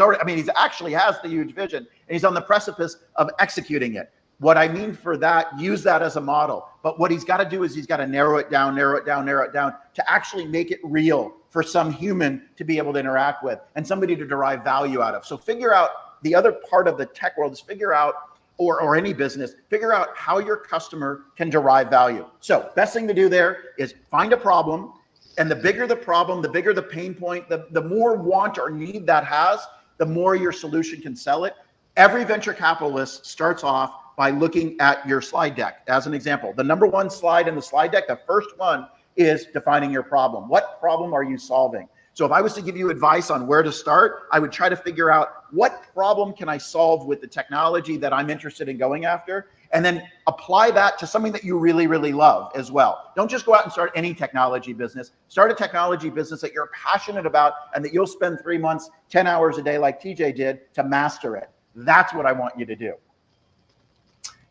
actually has the huge vision, and he's on the precipice of executing it. What I mean for that, use that as a model. But what he's got to do is he's got to narrow it down to actually make it real for some human to be able to interact with and somebody to derive value out of. So figure out the other part of the tech world is figure out, or any business, figure out how your customer can derive value. So best thing to do there is find a problem. And the bigger the problem, the bigger the pain point, the more want or need that has, the more your solution can sell it. Every venture capitalist starts off by looking at your slide deck. As an example, the number one slide in the slide deck, the first one is defining your problem. What problem are you solving? So if I was to give you advice on where to start, I would try to figure out what problem can I solve with the technology that I'm interested in going after, and then apply that to something that you really, really love as well. Don't just go out and start any technology business. Start a technology business that you're passionate about and that you'll spend 3 months, 10 hours a day like TJ did to master it. That's what I want you to do.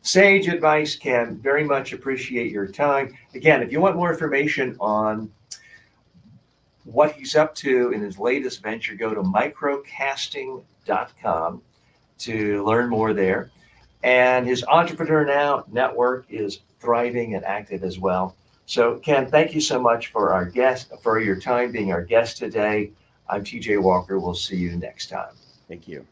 Sage advice, Ken. Very much appreciate your time. Again, if you want more information on what he's up to in his latest venture, go to microcasting.com to learn more there. And his Entrepreneur Now network is thriving and active as well. So, Ken, thank you so much for your time being our guest today. I'm TJ Walker. We'll see you next time. Thank you.